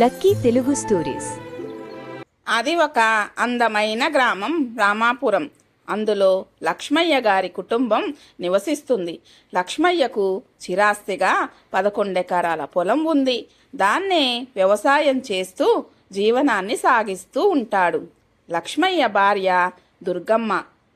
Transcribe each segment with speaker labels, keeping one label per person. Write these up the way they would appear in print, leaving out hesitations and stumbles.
Speaker 1: Lucky Telugu stories.
Speaker 2: అది ఒక అందమైన గ్రామం రామాపురం. అందులో లక్ష్మయ్య గారి కుటుంబం నివసిస్తుంది. లక్ష్మయ్యకు చిరాస్తిగా 11 ఎకరాల పొలం ఉంది. దాన్నే వ్యవసాయం చేస్తూ జీవనాన్ని సాగిస్తూ ఉంటాడు. లక్ష్మయ్య భార్య దుర్గమ్మ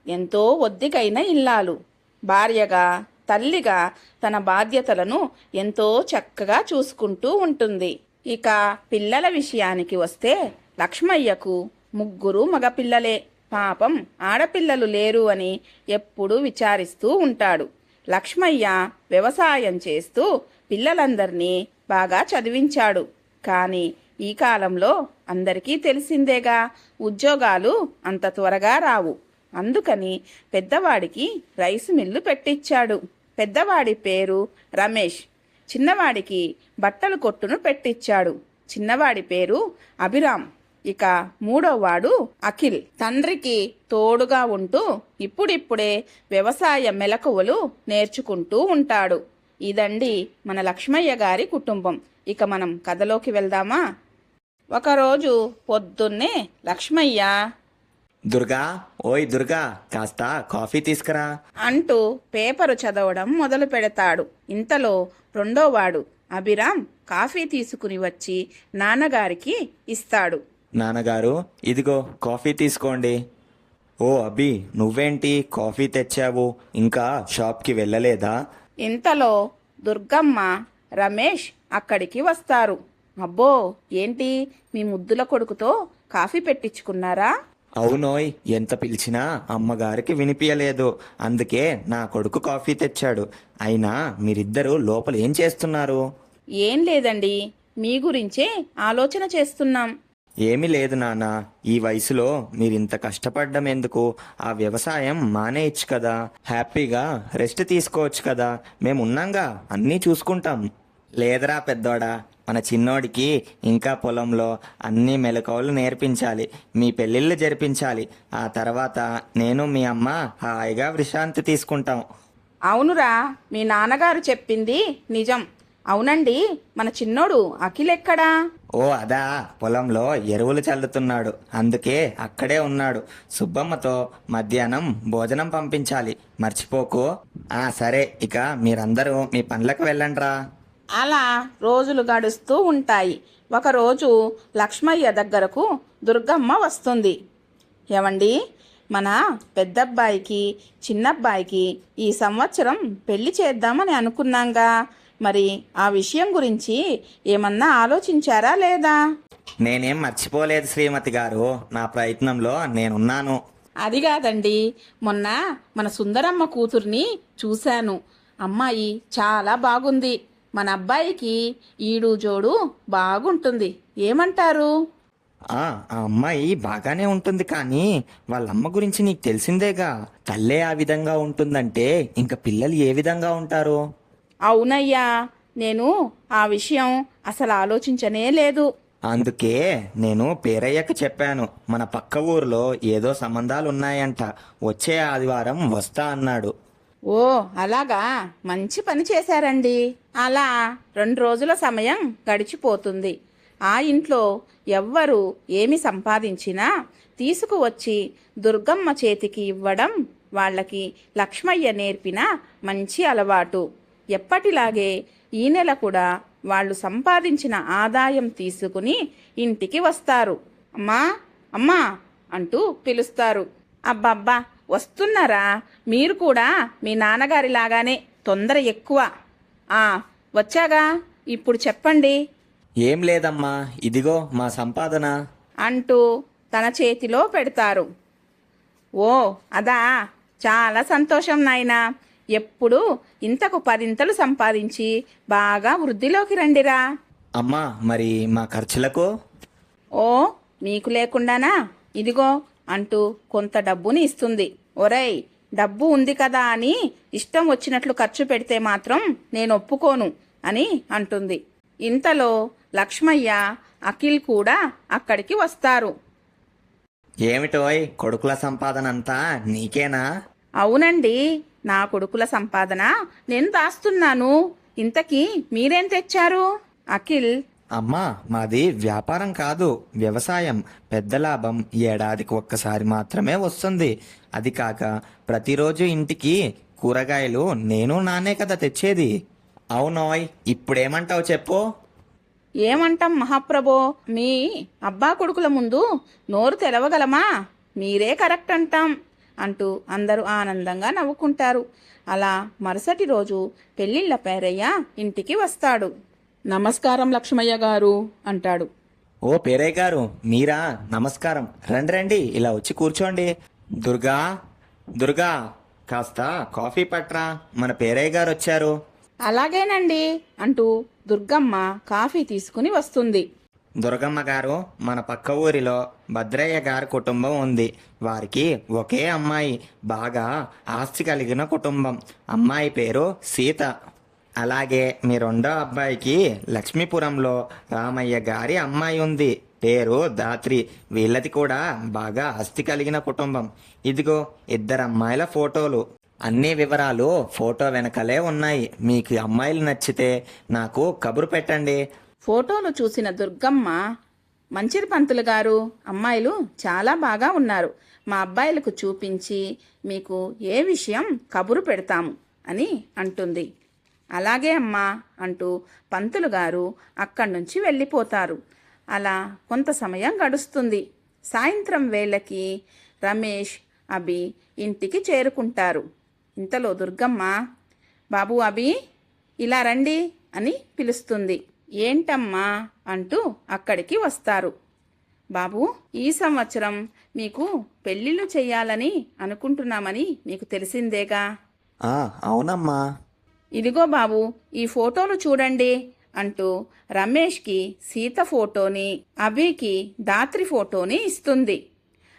Speaker 2: ఎంతో ఒద్దికైన ఇల్లాలు. భార్యగా, తల్లిగా తన బాధ్యతలను ఎంతో చక్కగా చూసుకుంటూ ఉంటుంది. ఇక పిల్లల విషయానికి వస్తే లక్ష్మయ్యకు 3 మగపిల్లలే. పాపం ఆడపిల్లలు లేరు అని ఎప్పుడూ విచారిస్తూ ఉంటాడు. లక్ష్మయ్య వ్యవసాయం చేస్తూ పిల్లలందరినీ బాగా చదివించాడు. కానీ ఈ కాలంలో అందరికీ తెలిసిందేగా, ఉద్యోగాలు అంత త్వరగా రావు. అందుకని పెద్దవాడికి రైసు మిల్లు పెట్టించాడు. పెద్దవాడి పేరు రమేష్. చిన్నవాడికి బట్టల కొట్టును పెట్టించాడు. చిన్నవాడి పేరు అభిరామ్. ఇక 3వవాడు అఖిల్. తండ్రికి తోడుగా ఉంటూ ఇప్పుడిప్పుడే వ్యవసాయ మెలకువలు నేర్చుకుంటూ ఉంటాడు. ఇదండి మన లక్ష్మయ్య గారి కుటుంబం. ఇక మనం కథలోకి వెళ్దామా? ఒకరోజు పొద్దున్నే లక్ష్మయ్య,
Speaker 3: దుర్గా, ఓయ్ దుర్గా, కాస్త కాఫీ తీసుకురా
Speaker 2: అంటూ పేపరు చదవడం మొదలు పెడతాడు. ఇంతలో 2వవాడు అభిరామ్ కాఫీ తీసుకుని వచ్చి నాన్నగారికి ఇస్తాడు.
Speaker 3: నాన్నగారు, ఇదిగో కాఫీ తీసుకోండి. ఓ అభి, నువ్వేంటి కాఫీ తెచ్చావు? ఇంకా షాప్కి వెళ్ళలేదా?
Speaker 2: ఇంతలో దుర్గమ్మ, రమేష్ అక్కడికి వస్తారు. అబ్బో, ఏంటి మీ ముద్దుల కొడుకుతో కాఫీ పెట్టించుకున్నారా?
Speaker 3: అవునోయ్, ఎంత పిలిచినా అమ్మగారికి వినిపించలేదు. అందుకే నా కొడుకు కాఫీ తెచ్చాడు. అయినా మీరిద్దరూ లోపల ఏం చేస్తున్నారు?
Speaker 2: ఏం లేదండి, మీ గురించే ఆలోచన చేస్తున్నాం.
Speaker 3: ఏమీ లేదు నాన్న, ఈ వయసులో మీరింత కష్టపడ్డం ఎందుకు? ఆ వ్యవసాయం మానేయచ్చు కదా, హ్యాపీగా రెస్ట్ తీసుకోవచ్చు కదా. మేమున్నాంగా, అన్నీ చూసుకుంటాం. లేదరా పెద్దోడా, మన చిన్నోడికి ఇంకా పొలంలో అన్ని మెలకువలు నేర్పించాలి. మీ పెళ్ళిళ్ళు జరిపించాలి. ఆ తర్వాత నేను మీ అమ్మ హాయిగా విశ్రాంతి తీసుకుంటాం.
Speaker 2: అవునురా, మీ నాన్నగారు చెప్పింది నిజం. అవునండి, మన చిన్నోడు అఖిల్ ఎక్కడా?
Speaker 3: ఓ అదా, పొలంలో ఎరువులు చల్లుతున్నాడు. అందుకే అక్కడే ఉన్నాడు. సుబ్బమ్మతో మధ్యాహ్నం భోజనం పంపించాలి, మర్చిపోకు. సరే, ఇక మీరందరూ మీ పనులకు వెళ్ళండ్రా.
Speaker 2: అలా రోజులు గడుస్తూ ఉంటాయి. ఒకరోజు లక్ష్మయ్య దగ్గరకు దుర్గమ్మ వస్తుంది. ఏమండి, మన పెద్దబ్బాయికి చిన్నబ్బాయికి ఈ సంవత్సరం పెళ్లి చేద్దామని అనుకున్నాంగా, మరి ఆ విషయం గురించి ఏమన్నా ఆలోచించారా లేదా?
Speaker 3: నేనేం మర్చిపోలేదు శ్రీమతి గారు, నా ప్రయత్నంలో నేనున్నాను.
Speaker 2: అది కాదండి, మొన్న మన సుందరమ్మ కూతుర్ని చూశాను. అమ్మాయి చాలా బాగుంది. మన అబ్బాయికి ఈడు జోడు బాగుంటుంది. ఏమంటారు?
Speaker 3: ఆ అమ్మాయి బాగానే ఉంటుంది, కానీ వాళ్ళమ్మ గురించి నీకు తెలిసిందేగా. తల్లే ఆ విధంగా ఉంటుందంటే ఇంక పిల్లలు ఏ విధంగా ఉంటారు?
Speaker 2: అవునయ్యా, నేను ఆ విషయం అసలు ఆలోచించనే లేదు.
Speaker 3: అందుకే నేను పేరయ్యకు చెప్పాను. మన పక్క ఊర్లో ఏదో సంబంధాలు ఉన్నాయంట, వచ్చే ఆదివారం వస్తా అన్నాడు.
Speaker 2: ఓ అలాగా, మంచి పని చేశారండి. అలా 2 రోజుల సమయం గడిచిపోతుంది. ఆ ఇంట్లో ఎవ్వరు ఏమి సంపాదించినా తీసుకువచ్చి దుర్గమ్మ చేతికి ఇవ్వడం వాళ్ళకి లక్ష్మయ్య నేర్పిన మంచి అలవాటు. ఎప్పటిలాగే ఈ నెల కూడా వాళ్ళు సంపాదించిన ఆదాయం తీసుకుని ఇంటికి వస్తారు. అమ్మా, అమ్మా అంటూ పిలుస్తారు. అబ్బబ్బా, వస్తున్నారా? మీరు కూడా మీ నాన్నగారిలాగానే తొందర ఎక్కువ. వచ్చాగా, ఇప్పుడు చెప్పండి.
Speaker 3: ఏం లేదమ్మా, ఇదిగో మా సంపాదన
Speaker 2: అంటూ తన చేతిలో పెడతారు. ఓ అదా, చాలా సంతోషం నాయనా. ఎప్పుడు ఇంతకు 10 సంపాదించి బాగా వృద్ధిలోకి రండిరా.
Speaker 3: అమ్మా, మరి మా ఖర్చులకు?
Speaker 2: ఓ మీకు లేకుండానా? ఇదిగో అంటూ కొంత డబ్బుని ఇస్తుంది. ఒరేయ్, డబ్బు ఉంది కదా అని ఇష్టం వచ్చినట్లు ఖర్చు పెడితే మాత్రం నేను ఒప్పుకోను అని అంటుంది. ఇంతలో లక్ష్మయ్య, అఖిల్ కూడా అక్కడికి వస్తారు.
Speaker 3: ఏమిటోయ్, కొడుకుల సంపాదన అంతా నీకేనా?
Speaker 2: అవునండి, నా కొడుకుల సంపాదన నేను దాస్తున్నాను. ఇంతకీ మీరేం తెచ్చారు? అఖిల్
Speaker 3: అమ్మా, మాది వ్యాపారం కాదు, వ్యవసాయం. పెద్ద లాభం ఏడాదికి ఒక్కసారి మాత్రమే వస్తుంది. అది కాక ప్రతిరోజు ఇంటికి కూరగాయలు నేను నాన్నే కదా తెచ్చేది. అవునోయ్, ఇప్పుడేమంటావు చెప్పు.
Speaker 2: ఏమంటాం మహాప్రభో, మీ అబ్బా కొడుకుల ముందు నోరు తెరవగలమా? మీరే కరెక్ట్ అంటాం అంటూ అందరూ ఆనందంగా నవ్వుకుంటారు. అలా మరుసటి రోజు పెళ్ళిళ్ళ పేరయ్య ఇంటికి వస్తాడు. నమస్కారం లక్ష్మయ్య గారు అంటాడు.
Speaker 3: ఓ పేరయ్య గారు, మీరా? నమస్కారం. రండి రండి, ఇలా వచ్చి కూర్చోండి. దుర్గా, దుర్గా, కాస్త కాఫీ పట్రా, మన పేరయ్య గారు వచ్చారు.
Speaker 2: అలాగేనండి అంటూ దుర్గమ్మ కాఫీ తీసుకుని వస్తుంది.
Speaker 3: దుర్గమ్మ గారు, మన పక్క ఊరిలో భద్రయ్య గారి కుటుంబం ఉంది. వారికి ఒకే అమ్మాయి, బాగా ఆస్తి కలిగిన కుటుంబం. అమ్మాయి పేరు సీత. అలాగే మీ రెండో అబ్బాయికి లక్ష్మీపురంలో రామయ్య గారి అమ్మాయి ఉంది, పేరు దాత్రి. వీళ్ళది కూడా బాగా ఆస్తి కలిగిన కుటుంబం. ఇదిగో ఇద్దరు అమ్మాయిల ఫోటోలు. అన్ని వివరాలు ఫోటో వెనకలే ఉన్నాయి. మీకు అమ్మాయిలు నచ్చితే నాకు కబురు పెట్టండి.
Speaker 2: ఫోటోలు చూసిన దుర్గమ్మ, మంచిరి పంతులు గారు, అమ్మాయిలు చాలా బాగా ఉన్నారు. మా అబ్బాయిలకు చూపించి మీకు ఏ విషయం కబురు పెడతాము అని అంటుంది. అలాగే అమ్మా అంటూ పంతులు గారు అక్కడి నుంచి వెళ్ళిపోతారు. అలా కొంత సమయం గడుస్తుంది. సాయంత్రం వేళకి రమేష్, అభి ఇంటికి చేరుకుంటారు. ఇంతలో దుర్గమ్మ, బాబు అభి, ఇలా రండి అని పిలుస్తుంది. ఏంటమ్మా అంటూ అక్కడికి వస్తారు. బాబు, ఈ సంవత్సరం మీకు పెళ్ళిళ్ళు చెయ్యాలని అనుకుంటున్నామని మీకు తెలిసిందేగా.
Speaker 3: అవునమ్మా.
Speaker 2: ఇదిగో బాబు, ఈ ఫోటోలు చూడండి అంటూ రమేష్కి సీత ఫోటోని, అభికి దాత్రి ఫోటోని ఇస్తుంది.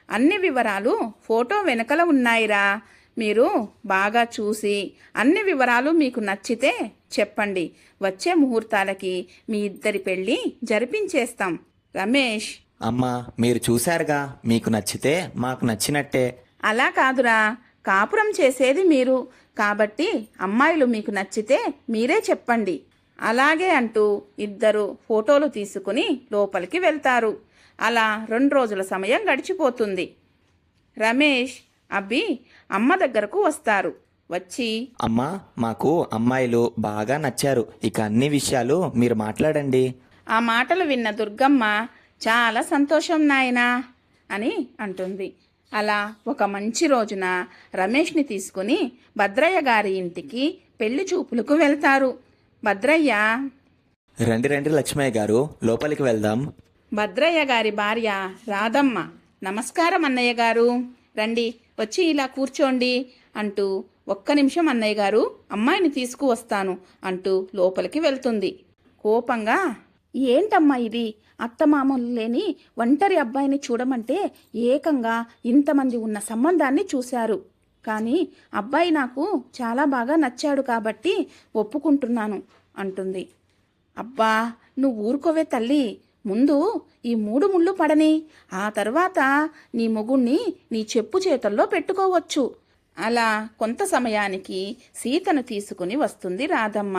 Speaker 2: అన్ని వివరాలు ఫోటో వెనకల ఉన్నాయిరా. మీరు బాగా చూసి అన్ని వివరాలు మీకు నచ్చితే చెప్పండి. వచ్చే ముహూర్తాలకి మీ ఇద్దరి పెళ్ళి జరిపించేస్తాం. రమేష్,
Speaker 3: అమ్మా, మీరు చూశారుగా, మీకు నచ్చితే మాకు నచ్చినట్టే.
Speaker 2: అలా కాదురా, కాపురం చేసేది మీరు కాబట్టి అమ్మాయిలు మీకు నచ్చితే మీరే చెప్పండి. అలాగే అంటూ ఇద్దరు ఫోటోలు తీసుకుని లోపలికి వెళ్తారు. అలా 2 రోజుల సమయం గడిచిపోతుంది. రమేష్, అబ్బి అమ్మ దగ్గరకు వస్తారు. వచ్చి,
Speaker 3: అమ్మా, మాకు అమ్మాయిలు బాగా నచ్చారు. ఇక అన్ని విషయాలు మీరు మాట్లాడండి.
Speaker 2: ఆ మాటలు విన్న దుర్గమ్మ, చాలా సంతోషం నాయనా అని అంటుంది. అలా ఒక మంచి రోజున రమేష్ని తీసుకుని భద్రయ్య గారి ఇంటికి పెళ్లి చూపులకు వెళ్తారు. భద్రయ్య,
Speaker 3: రండి రండి లక్ష్మయ్య గారు, లోపలికి వెళ్దాం.
Speaker 2: భద్రయ్య గారి భార్య రాధమ్మ, నమస్కారం అన్నయ్య గారు, రండి వచ్చి ఇలా కూర్చోండి అంటూ, ఒక్క నిమిషం అన్నయ్య గారు, అమ్మాయిని తీసుకువస్తాను అంటూ లోపలికి వెళ్తుంది. కోపంగా, ఏంటమ్మా ఇది, అత్తమామలు లేని ఒంటరి అబ్బాయిని చూడమంటే ఏకంగా ఇంతమంది ఉన్న సంబంధాన్ని చూశారు. కానీ అబ్బాయి నాకు చాలా బాగా నచ్చాడు కాబట్టి ఒప్పుకుంటున్నాను అంటుంది. అబ్బా, నువ్వు ఊరుకోవే తల్లి, ముందు ఈ 3 ముళ్ళు పడని, ఆ తర్వాత నీ మొగుణ్ణి నీ చెప్పు చేతల్లో పెట్టుకోవచ్చు. అలా కొంత సమయానికి సీతను తీసుకుని వస్తుంది రాధమ్మ.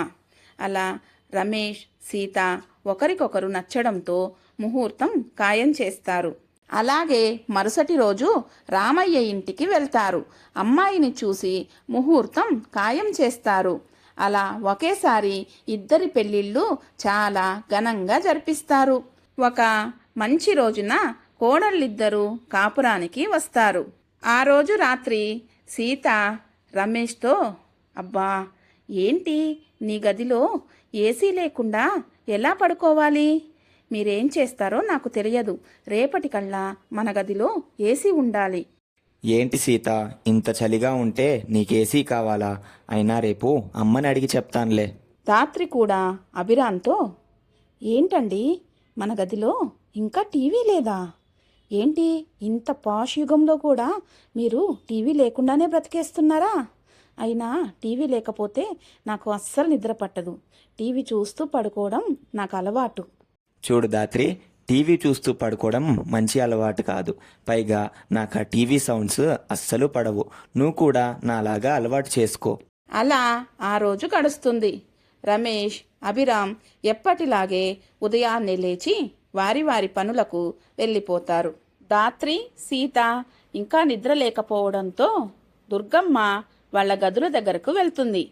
Speaker 2: అలా రమేష్, సీత ఒకరికొకరు నచ్చడంతో ముహూర్తం ఖాయం చేస్తారు. అలాగే మరుసటి రోజు రామయ్య ఇంటికి వెళ్తారు. అమ్మాయిని చూసి ముహూర్తం ఖాయం చేస్తారు. అలా ఒకేసారి ఇద్దరి పెళ్ళిళ్ళు చాలా ఘనంగా జరిపిస్తారు. ఒక మంచి రోజున కోడళ్ళిద్దరూ కాపురానికి వస్తారు. ఆ రోజు రాత్రి సీత రమేష్తో, అబ్బా, ఏంటి నీ గదిలో ఏసీ లేకుండా ఎలా పడుకోవాలి? మీరేం చేస్తారో నాకు తెలియదు. రేపటికల్లా మన గదిలో ఏసీ ఉండాలి.
Speaker 3: ఏంటి సీత, ఇంత చలిగా ఉంటే నీకేసీ కావాలా? అయినా రేపు అమ్మని అడిగి చెప్తానులే.
Speaker 2: రాత్రి కూడా అభిరాన్తో, ఏంటండి మన గదిలో ఇంకా టీవీ లేదా? ఏంటి ఇంత పాష్ యుగంలో కూడా మీరు టీవీ లేకుండానే బ్రతికేస్తున్నారా? అయినా టీవీ లేకపోతే నాకు అస్సలు నిద్ర పట్టదు. టీవీ చూస్తూ పడుకోవడం నాకు అలవాటు.
Speaker 3: చూడు దాత్రి, టీవీ చూస్తూ పడుకోవడం మంచి అలవాటు కాదు. పైగా నాకు ఆ టీవీ సౌండ్స్ అస్సలు పడవు. నువ్వు కూడా నాలాగా అలవాటు చేసుకో.
Speaker 2: అలా ఆ రోజు గడుస్తుంది. రమేష్ అభిరామ్ ఎప్పటిలాగే ఉదయాన్నే లేచి వారి వారి పనులకు వెళ్ళిపోతారు. దాత్రి సీత ఇంకా నిద్ర లేకపోవడంతో దుర్గమ్మ వాళ్ళ గదుల దగ్గరకు వెళ్తుంది.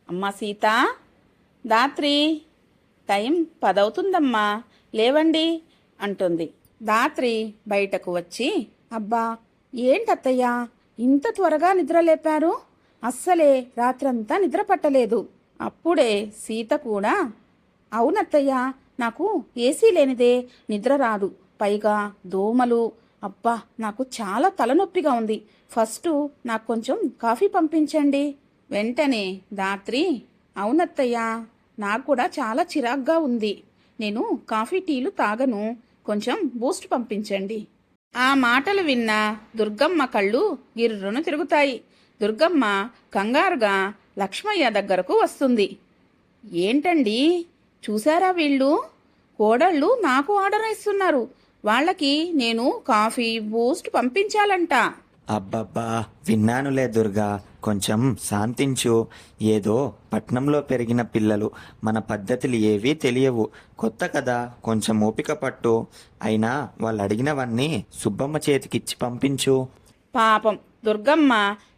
Speaker 2: అమ్మా సీత, దాత్రి, టైం 10 అవుతుందమ్మా, లేవండి అంటుంది. దాత్రి బయటకు వచ్చి, అబ్బా ఏంటత్తయ్యా ఇంత త్వరగా నిద్ర లేపారు? అస్సలే రాత్రంతా నిద్ర పట్టలేదు. అప్పుడే సీత కూడా, అవునత్తయ్యా, నాకు ఏసీ లేనిదే నిద్ర రాదు, పైగా దోమలు, అబ్బా నాకు చాలా తలనొప్పిగా ఉంది. ఫస్ట్ నాకు కొంచెం కాఫీ పంపించండి. వెంటనే దాత్రి, అవునత్తయ్యా, నాకు కూడా చాలా చిరాగ్గా ఉంది, నేను కాఫీ టీలు తాగను, కొంచెం బూస్ట్ పంపించండి. ఆ మాటలు విన్న దుర్గమ్మ కళ్ళు గిర్రును తిరుగుతాయి. దుర్గమ్మ కంగారుగా లక్ష్మయ్య దగ్గరకు వస్తుంది. ఏంటండి, చూసారా, వీళ్ళు కోడళ్ళు నాకు ఆర్డర్ ఇస్తున్నారు, వాళ్ళకి నేను కాఫీ బూస్ట్ పంపించాలంట.
Speaker 3: అబ్బబ్బా, విన్నానులే దుర్గా, కొంచెం శాంతించు. ఏదో పట్నంలో పెరిగిన పిల్లలు, మన పద్ధతులు ఏవీ తెలియవు, కొత్త కదా, కొంచెం ఓపిక పట్టు. అయినా వాళ్ళు అడిగినవన్నీ సుబ్బమ్మ చేతికిచ్చి పంపించు.
Speaker 2: పాపం దుర్గమ్మ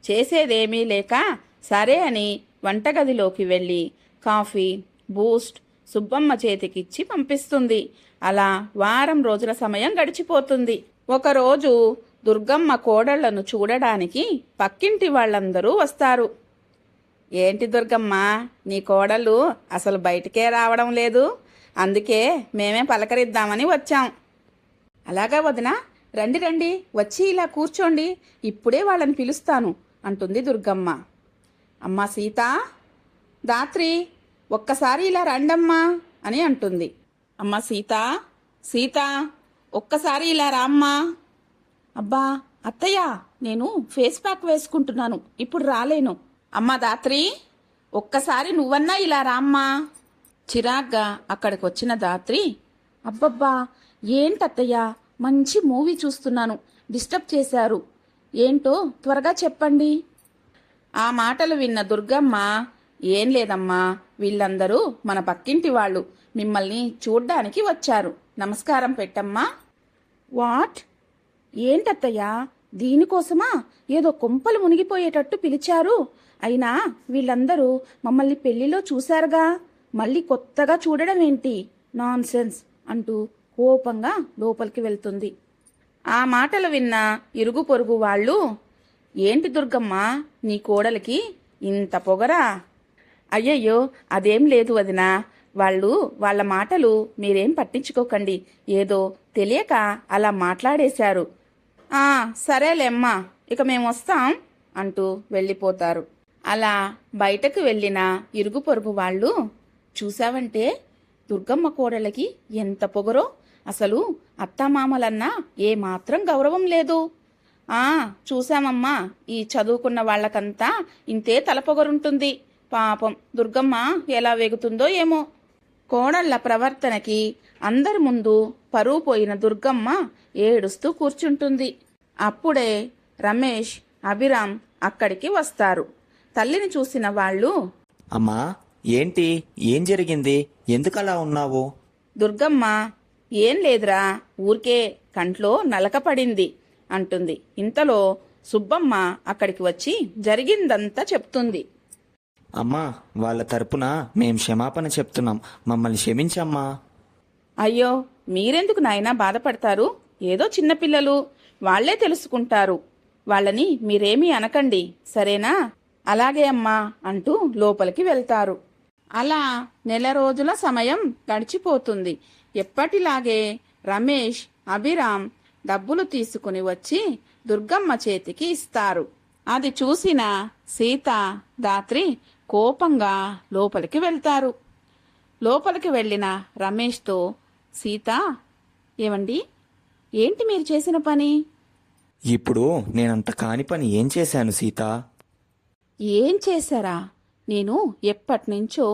Speaker 2: చేసేదేమీ లేక సరే అని వంటగదిలోకి వెళ్ళి కాఫీ బూస్ట్ సుబ్బమ్మ చేతికిచ్చి పంపిస్తుంది. అలా వారం రోజుల సమయం గడిచిపోతుంది. ఒకరోజు దుర్గమ్మ కోడళ్లను చూడడానికి పక్కింటి వాళ్ళందరూ వస్తారు. ఏంటి దుర్గమ్మ, నీ కోడళ్ళు అసలు బయటికే రావడం లేదు, అందుకే మేమే పలకరిద్దామని వచ్చాం. అలాగా వదినా, రండి రండి, వచ్చి ఇలా కూర్చోండి, ఇప్పుడే వాళ్ళని పిలుస్తాను అంటుంది దుర్గమ్మ. అమ్మా సీత, దాత్రి, ఒక్కసారి ఇలా రండమ్మా అని అంటుంది. అమ్మ సీత, సీత, ఒక్కసారి ఇలా రామ్మా. అబ్బా అత్తయ్య, నేను ఫేస్ ప్యాక్ వేసుకుంటున్నాను, ఇప్పుడు రాలేను. అమ్మా దాత్రి, ఒక్కసారి నువ్వన్నా ఇలా రామ్మా. చిరాగ్గా అక్కడికి వచ్చిన దాత్రి, అబ్బబ్బా ఏంటత్తయ్య, మంచి మూవీ చూస్తున్నాను, డిస్టర్బ్ చేశారు, ఏంటో త్వరగా చెప్పండి. ఆ మాటలు విన్న దుర్గమ్మ, ఏం లేదమ్మా, వీళ్ళందరూ మన పక్కింటి వాళ్ళు, మిమ్మల్ని చూడ్డానికి వచ్చారు, నమస్కారం పెట్టమ్మా. వాట్? ఏంటత్తయ్యా, దీనికోసమా ఏదో కొంపలు మునిగిపోయేటట్టు పిలిచారు? అయినా వీళ్ళందరూ మమ్మల్ని పెళ్లిలో చూశారుగా, మళ్ళీ కొత్తగా చూడడం ఏంటి? నాన్ సెన్స్ అంటూ కోపంగా లోపలికి వెళ్తుంది. ఆ మాటలు విన్న ఇరుగు పొరుగు వాళ్ళు, ఏంటి దుర్గమ్మ, నీ కోడలికి ఇంత పొగరా? అయ్యయ్యో అదేం లేదు వదినా, వాళ్ళ మాటలు మీరేం పట్టించుకోకండి, ఏదో తెలియక అలా మాట్లాడేశారు. సరేలేమ్మా, ఇక మేము వస్తాం అంటూ వెళ్ళిపోతారు. అలా బయటకు వెళ్ళిన ఇరుగు పొరుగు వాళ్ళు, చూసావంటే దుర్గమ్మ కోడలకి ఎంత పొగరో, అసలు అత్తామామలన్నా ఏమాత్రం గౌరవం లేదు. చూశామమ్మా, ఈ చదువుకున్న వాళ్ళకంతా ఇంతే తలపొగరుంటుంది, పాపం దుర్గమ్మ ఎలా వేగుతుందో ఏమో. కోడళ్ల ప్రవర్తనకి అందరి ముందు పరువు పోయిన దుర్గమ్మ ఏడుస్తూ కూర్చుంటుంది. అప్పుడే రమేష్ అభిరామ్ అక్కడికి వస్తారు. తల్లిని చూసిన వాళ్ళు,
Speaker 3: అమ్మా ఏంటి, ఏం జరిగింది, ఎందుకలా ఉన్నావు?
Speaker 2: దుర్గమ్మ, ఏం లేదురా, ఊరికే కంట్లో నలక పడింది అంటుంది. ఇంతలో సుబ్బమ్మ అక్కడికి వచ్చి జరిగిందంతా చెప్తుంది.
Speaker 3: అమ్మా, వాళ్ళ తరపున మేం క్షమాపణ చెప్తున్నాం, మమ్మల్ని క్షమించమ్మా.
Speaker 2: అయ్యో మీరెందుకు నాయనా బాధపడతారు, ఏదో చిన్నపిల్లలు, వాళ్లే తెలుసుకుంటారు, వాళ్ళని మీరేమీ అనకండి, సరేనా? అలాగే అమ్మా అంటూ లోపలికి వెళ్తారు. అలా నెల రోజుల సమయం గడిచిపోతుంది. ఎప్పటిలాగే రమేష్ అభిరామ్ డబ్బులు తీసుకుని వచ్చి దుర్గమ్మ చేతికి ఇస్తారు. అది చూసిన సీత దాత్రి కోపంగా లోపలికి వెళ్తారు. లోపలికి వెళ్ళిన రమేష్తో సీత, ఏమండి, ఏంటి మీరు చేసిన పని?
Speaker 3: ఇప్పుడు నేనంత కాని పని ఏం చేశాను సీత?
Speaker 2: ఏం చేశారా? నేను ఎప్పటినుంచో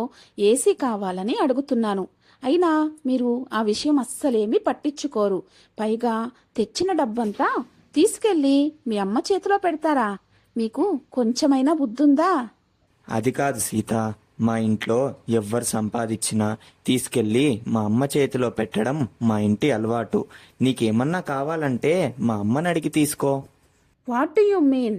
Speaker 2: ఏసీ కావాలని అడుగుతున్నాను, అయినా మీరు ఆ విషయం అస్సలేమీ పట్టించుకోరు. పైగా తెచ్చిన డబ్బంతా తీసుకెళ్ళి మీ అమ్మ చేతిలో పెడతారా? మీకు కొంచెమైనా బుద్ధుందా?
Speaker 3: అది కాదు సీత, మా ఇంట్లో ఎవ్వరు సంపాదించినా తీసుకెళ్ళి మా అమ్మ చేతిలో పెట్టడం మా ఇంటి అలవాటు. నీకేమన్నా కావాలంటే మా అమ్మని అడిగి తీసుకో.
Speaker 2: What do you mean?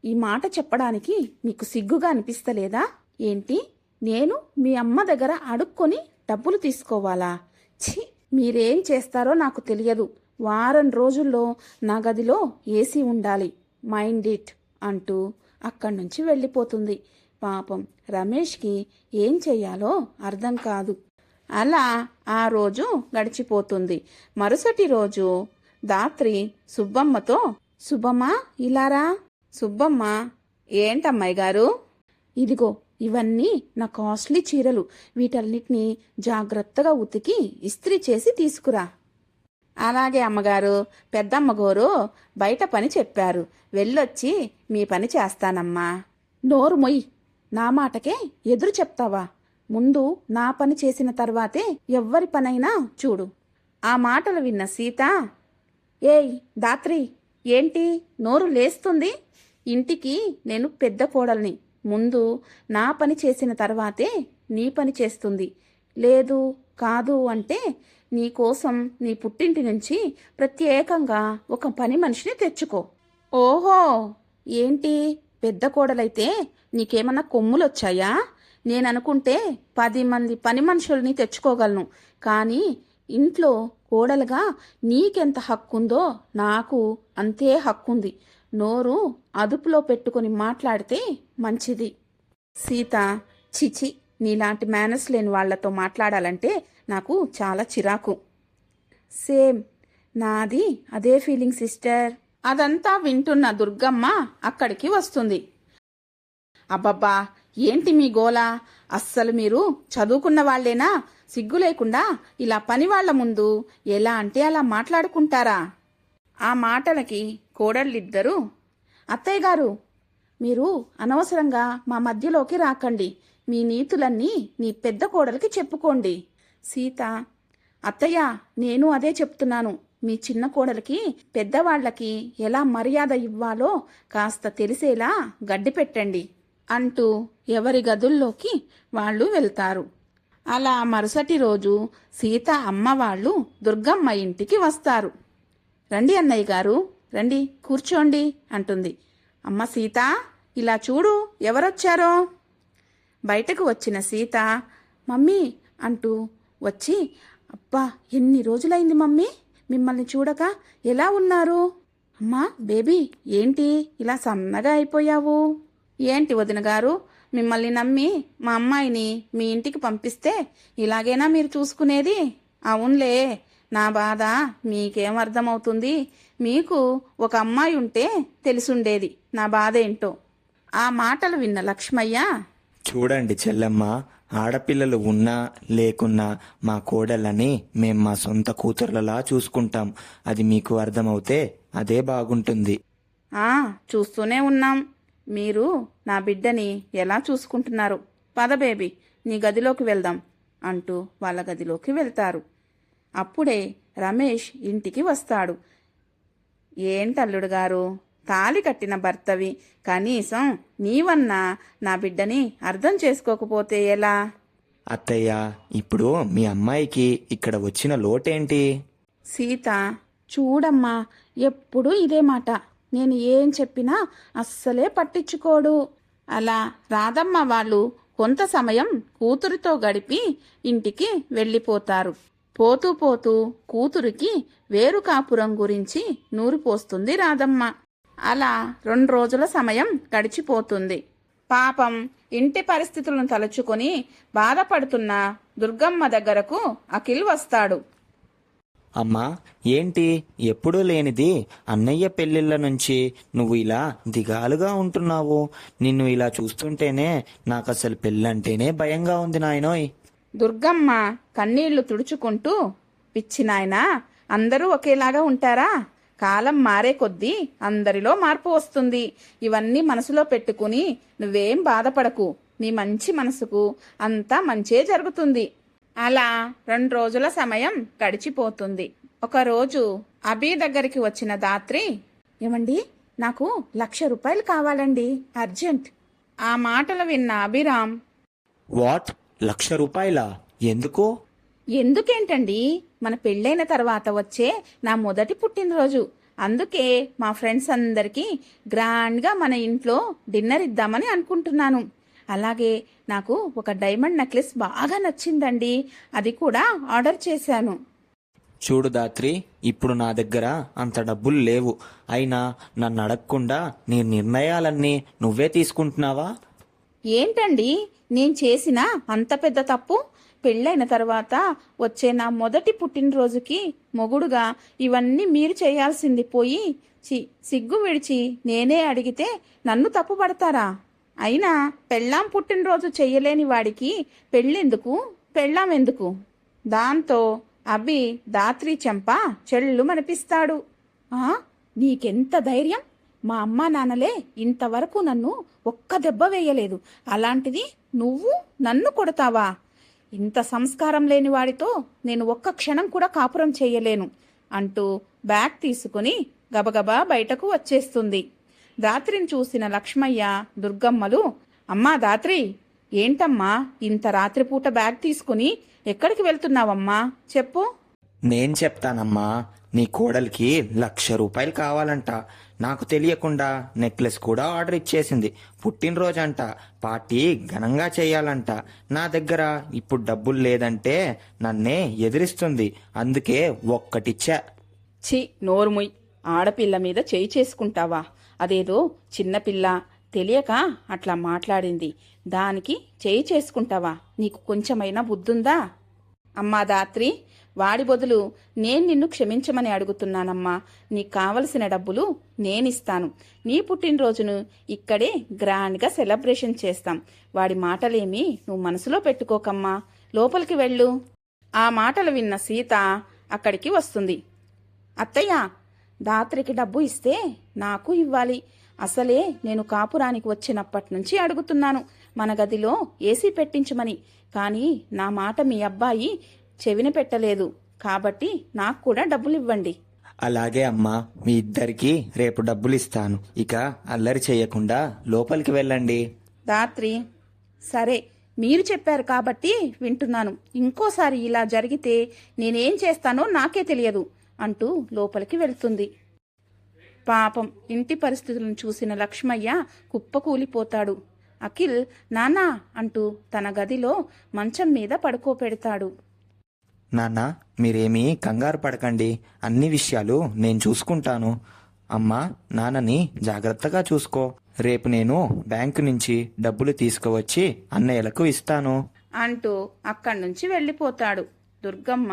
Speaker 2: ఈ మాట చెప్పడానికి మీకు సిగ్గుగా అనిపిస్తలేదా? ఏంటి, నేను మీ అమ్మ దగ్గర అడుక్కొని డబ్బులు తీసుకోవాలా? ఛీ, మీరేం చేస్తారో నాకు తెలియదు. వారం రోజుల్లో నా గదిలో ఏసీ ఉండాలి, మైండ్ ఇట్ అంటూ అక్కడి నుంచి వెళ్ళిపోతుంది. పాపం రమేష్కి ఏం చెయ్యాలో అర్థం కాదు. అలా ఆ రోజు గడిచిపోతుంది. మరుసటి రోజు దాత్రి సుబ్బమ్మతో, సుబ్బమ్మ ఇలారా. సుబ్బమ్మ, ఏంటమ్మాయి గారు? ఇదిగో ఇవన్నీ నా కాస్ట్లీ చీరలు. వీటన్నిటినీ జాగ్రత్తగా ఉతికి ఇస్త్రీ చేసి తీసుకురా. అలాగే అమ్మగారు. పెద్దమ్మగోరు బయట పని చెప్పారు, వెళ్ళొచ్చి మీ పని చేస్తానమ్మా. నోరు మొయ్, నా మాటకే ఎదురు చెప్తావా? ముందు నా పని చేసిన తర్వాతే ఎవ్వరి పనైనా చూడు. ఆ మాటలు విన్న సీత, ఏయ్ దాత్రి, ఏంటి నోరు లేస్తుంది? ఇంటికి నేను పెద్ద కోడల్ని. ముందు నా పని చేసిన తర్వాతే నీ పని చేస్తుంది. లేదు కాదు అంటే నీకోసం నీ పుట్టింటి నుంచి ప్రత్యేకంగా ఒక పని మనిషిని తెచ్చుకో. ఓహో, ఏంటి పెద్ద కోడలైతే నీకేమన్నా కొమ్ములొచ్చాయా? నేననుకుంటే 10 మంది పని మనుషుల్ని తెచ్చుకోగలను, కానీ ఇంట్లో కోడలుగా నీకెంత హక్కుందో నాకు అంతే హక్కుంది. నోరు అదుపులో పెట్టుకుని మాట్లాడితే మంచిది. సీత, చిచి, నీలాంటి మేనర్స్ లేని వాళ్లతో మాట్లాడాలంటే నాకు చాలా చిరాకు. సేమ్, నాది అదే ఫీలింగ్ సిస్టర్. అదంతా వింటున్న దుర్గమ్మ అక్కడికి వస్తుంది. అబ్బబ్బా, ఏంటి మీ గోలా? అస్సలు మీరు చదువుకున్న వాళ్లేనా? సిగ్గు లేకుండా ఇలా పని వాళ్ల ముందు ఎలా అంటే అలా మాట్లాడుకుంటారా? ఆ మాటలకి కోడళ్ళిద్దరూ, అత్తయ్య గారు, మీరు అనవసరంగా మా మధ్యలోకి రాకండి. మీ నీతులన్నీ మీ పెద్ద కోడలికి చెప్పుకోండి. సీత, అత్తయ్య, నేను అదే చెప్తున్నాను. మీ చిన్న కోడలికి పెద్దవాళ్లకి ఎలా మర్యాద ఇవ్వాలో కాస్త తెలిసేలా గడ్డి పెట్టండి అంటూ ఎవరి గదుల్లోకి వాళ్ళు వెళ్తారు. అలా మరుసటి రోజు సీత అమ్మ వాళ్ళు దుర్గమ్మ ఇంటికి వస్తారు. రండి అన్నయ్య గారు, రండి కూర్చోండి అంటుంది. అమ్మ సీత, ఇలా చూడు ఎవరొచ్చారో. బయటకు వచ్చిన సీత, మమ్మీ అంటూ వచ్చి, అబ్బా ఎన్ని రోజులైంది మమ్మీ మిమ్మల్ని చూడక, ఎలా ఉన్నారు? అమ్మా బేబీ, ఏంటి ఇలా సన్నగా అయిపోయావు? ఏంటి వదిన గారు, మిమ్మల్ని నమ్మి మా అమ్మాయిని మీ ఇంటికి పంపిస్తే ఇలాగేనా మీరు చూసుకునేది? అవునులే, నా బాధ మీకేం అర్థమవుతుంది? మీకు ఒక అమ్మాయి ఉంటే తెలిసుండేది నా బాధ ఏంటో. ఆ మాటలు విన్న లక్ష్మయ్య,
Speaker 3: చూడండి చెల్లెమ్మ, ఆడపిల్లలు ఉన్నా లేకున్నా మా కోడళ్ళని మేం మా సొంత కూతుర్లలా చూసుకుంటాం. అది మీకు అర్థమవుతే అదే బాగుంటుంది.
Speaker 2: చూస్తూనే ఉన్నాం. మీరు నా బిడ్డని ఎలా చూసుకుంటున్నారు. పద బేబీ, నీ గదిలోకి వెళ్దాం అంటూ వాళ్ళ గదిలోకి వెళ్తారు. అప్పుడే రమేష్ ఇంటికి వస్తాడు. ఏంటల్లుడు గారు, తాళి కట్టిన భర్తవి, కనీసం నీవన్నా నా బిడ్డని అర్థం చేసుకోకపోతే ఎలా?
Speaker 3: అత్తయ్య, ఇప్పుడు మీ అమ్మాయికి ఇక్కడ వచ్చిన లోటేంటి?
Speaker 2: సీత, చూడమ్మా, ఎప్పుడూ ఇదే మాట. నేను ఏం చెప్పినా అస్సలే పట్టించుకోడు. అలా రాధమ్మ వాళ్ళు కొంత సమయం కూతురితో గడిపి ఇంటికి వెళ్ళిపోతారు. పోతూ పోతూ కూతురికి వేరు కాపురం గురించి నూరిపోస్తుంది రాధమ్మ. అలా 2 రోజుల సమయం గడిచిపోతుంది. పాపం ఇంటి పరిస్థితులను తలుచుకొని బాధపడుతున్న దుర్గమ్మ దగ్గరకు అఖిల్ వస్తాడు.
Speaker 3: అమ్మా, ఏంటి ఎప్పుడూ లేనిది అన్నయ్య పెళ్లిళ్ళ నుంచి నువ్వు ఇలా దిగాలుగా ఉంటున్నావు? నిన్ను ఇలా చూస్తుంటేనే నాకు అసలు పెళ్ళంటేనే భయంగా ఉంది నాయనోయ్.
Speaker 2: దుర్గమ్మ కన్నీళ్లు తుడుచుకుంటూ, పిచ్చి నాయనా, అందరూ ఒకేలాగా ఉంటారా? కాలం మారే కొద్దీ అందరిలో మార్పు వస్తుంది. ఇవన్నీ మనసులో పెట్టుకుని నువ్వేం బాధపడకు. నీ మంచి మనసుకు అంతా మంచే జరుగుతుంది. అలా 2 రోజుల సమయం గడిచిపోతుంది. ఒకరోజు అభి దగ్గరికి వచ్చిన దాత్రి, ఏమండి, నాకు 1,00,000 రూపాయలు కావాలండి, అర్జెంట్. ఆ మాటలు విన్న అభిరామ్,
Speaker 3: వాట్? 1,00,000 ఎందుకు?
Speaker 2: ఎందుకేంటండి, మన పెళ్ళైన తర్వాత వచ్చే నా మొదటి పుట్టినరోజు. అందుకే మా ఫ్రెండ్స్ అందరికీ గ్రాండ్గా మన ఇంట్లో డిన్నర్ ఇద్దామని అనుకుంటున్నాను. అలాగే నాకు ఒక డైమండ్ నెక్లెస్ బాగా నచ్చిందండి, అది కూడా ఆర్డర్ చేశాను.
Speaker 3: చూడు దాత్రి, ఇప్పుడు నా దగ్గర అంత డబ్బులు లేవు. అయినా నన్ను అడగకుండా నీ నిర్ణయాలన్నీ నువ్వే తీసుకుంటున్నావా?
Speaker 2: ఏంటండి నేను చేసిన అంత పెద్ద తప్పు? పెళ్ళైన తర్వాత వచ్చే నా మొదటి పుట్టినరోజుకి మొగుడుగా ఇవన్నీ మీరు చేయాల్సింది పోయి సిగ్గు విడిచి నేనే అడిగితే నన్ను తప్పుపడతారా? అయినా పెళ్ళాం పుట్టినరోజు చెయ్యలేని వాడికి పెళ్ళెందుకు, పెళ్ళాం ఎందుకు? దాంతో అభి దాత్రి చెంప చెళ్ళు మనిపిస్తాడు. నీకెంత ధైర్యం? మా అమ్మా నాన్నలే ఇంతవరకు నన్ను ఒక్క దెబ్బ వేయలేదు, అలాంటిది నువ్వు నన్ను కొడతావా? ఇంత సంస్కారం లేని వాడితో నేను ఒక్క క్షణం కూడా కాపురం చేయలేను అంటూ బ్యాగ్ తీసుకుని గబగబా బయటకు వచ్చేస్తుంది. దాత్రిని చూసిన లక్ష్మయ్య, దుర్గమ్మలు, అమ్మా దాత్రి, ఏంటమ్మా ఇంత రాత్రిపూట బ్యాగ్ తీసుకుని ఎక్కడికి వెళ్తున్నావమ్మా చెప్పు?
Speaker 3: నేను చెప్తానమ్మా. నీ కోడలికి 1,00,000 కావాలంట. నాకు తెలియకుండా నెక్లెస్ కూడా ఆర్డర్ ఇచ్చేసింది. పుట్టినరోజంట, పార్టీ ఘనంగా చేయాలంట. నా దగ్గర ఇప్పుడు డబ్బులు లేదంటే నన్నే ఎదిరిస్తుంది. అందుకే ఒక్కటిచ్చా.
Speaker 2: ఛీ, నోరుముయ్. ఆడపిల్ల మీద చేయి చేసుకుంటావా? అదేదో చిన్నపిల్ల, తెలియక అట్లా మాట్లాడింది, దానికి చేయి చేసుకుంటావా? నీకు కొంచెమైనా బుద్ధుందా? అమ్మా దాత్రి, వాడి బదులు నేను నిన్ను క్షమించమని అడుగుతున్నానమ్మా. నీకు కావలసిన డబ్బులు నేనిస్తాను. నీ పుట్టినరోజును ఇక్కడే గ్రాండ్గా సెలబ్రేషన్ చేస్తాం. వాడి మాటలేమి నువ్వు మనసులో పెట్టుకోకమ్మా, లోపలికి వెళ్ళు. ఆ మాటలు విన్న సీత అక్కడికి వస్తుంది. అత్తయ్య, దాత్రికి డబ్బు ఇస్తే నాకు ఇవ్వాలి. అసలే నేను కాపురానికి వచ్చినప్పటి నుంచి అడుగుతున్నాను మన గదిలో ఏసీ పెట్టించమని, కానీ నా మాట మీ అబ్బాయి చెవిన పెట్టలేదు. కాబట్టి నాకు కూడా డబ్బులు ఇవ్వండి.
Speaker 3: అలాగే అమ్మా, మీ ఇద్దరికి రేపు డబ్బులు ఇస్తాను. ఇక అల్లరి చేయకుండా లోపలికి వెళ్ళండి.
Speaker 2: దాత్రి, సరే మీరు చెప్పారు కాబట్టి వింటున్నాను. ఇంకోసారి ఇలా జరిగితే నేనేం చేస్తానో నాకే తెలియదు అంటూ లోపలికి వెళ్తుంది. పాపం ఇంటి పరిస్థితులను చూసిన లక్ష్మయ్య కుప్పకూలిపోతాడు. అఖిల్ నానా అంటూ తన గదిలో మంచం మీద పడుకోపెడతాడు.
Speaker 3: నాన్న, మీరేమీ కంగారు పడకండి. అన్ని విషయాలు నేను చూసుకుంటాను. అమ్మా, నాన్నని జాగ్రత్తగా చూసుకో. రేపు నేను బ్యాంకు నుంచి డబ్బులు తీసుకువచ్చి అన్నయ్యలకు ఇస్తాను
Speaker 2: అంటూ అక్కడి నుంచి వెళ్ళిపోతాడు. దుర్గమ్మ,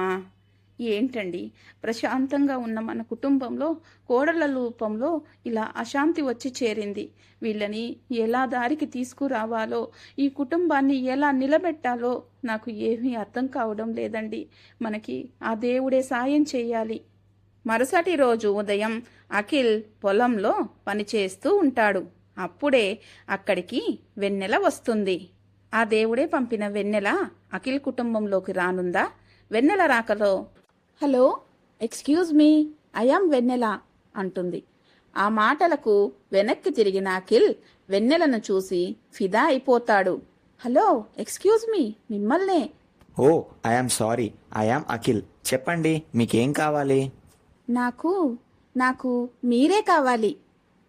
Speaker 2: ఏంటండి ప్రశాంతంగా ఉన్న మన కుటుంబంలో కోడళ్ల రూపంలో ఇలా అశాంతి వచ్చి చేరింది. వీళ్ళని ఎలా దారికి తీసుకురావాలో, ఈ కుటుంబాన్ని ఎలా నిలబెట్టాలో నాకు ఏమీ అర్థం కావడం లేదండి. మనకి ఆ దేవుడే సాయం చేయాలి. మరుసటి రోజు ఉదయం అఖిల్ పొలంలో పనిచేస్తూ ఉంటాడు. అప్పుడే అక్కడికి వెన్నెల వస్తుంది. ఆ దేవుడే పంపిన వెన్నెల అఖిల్ కుటుంబంలోకి రానుందా? వెన్నెల రాకలో, hello, excuse me, I am Vennela అంటుంది. ఆ మాటలకు వెనక్కి తిరిగిన అఖిల్ వెన్నెలను చూసి ఫిదా అయిపోతాడు. హలో, ఎక్స్క్యూజ్ మీ, మిమ్మల్నే.
Speaker 3: ఓ, ఐఆమ్ సారీ, ఐఆమ్ అఖిల్. చెప్పండి, మీకేం కావాలి?
Speaker 2: నాకు మీరే కావాలి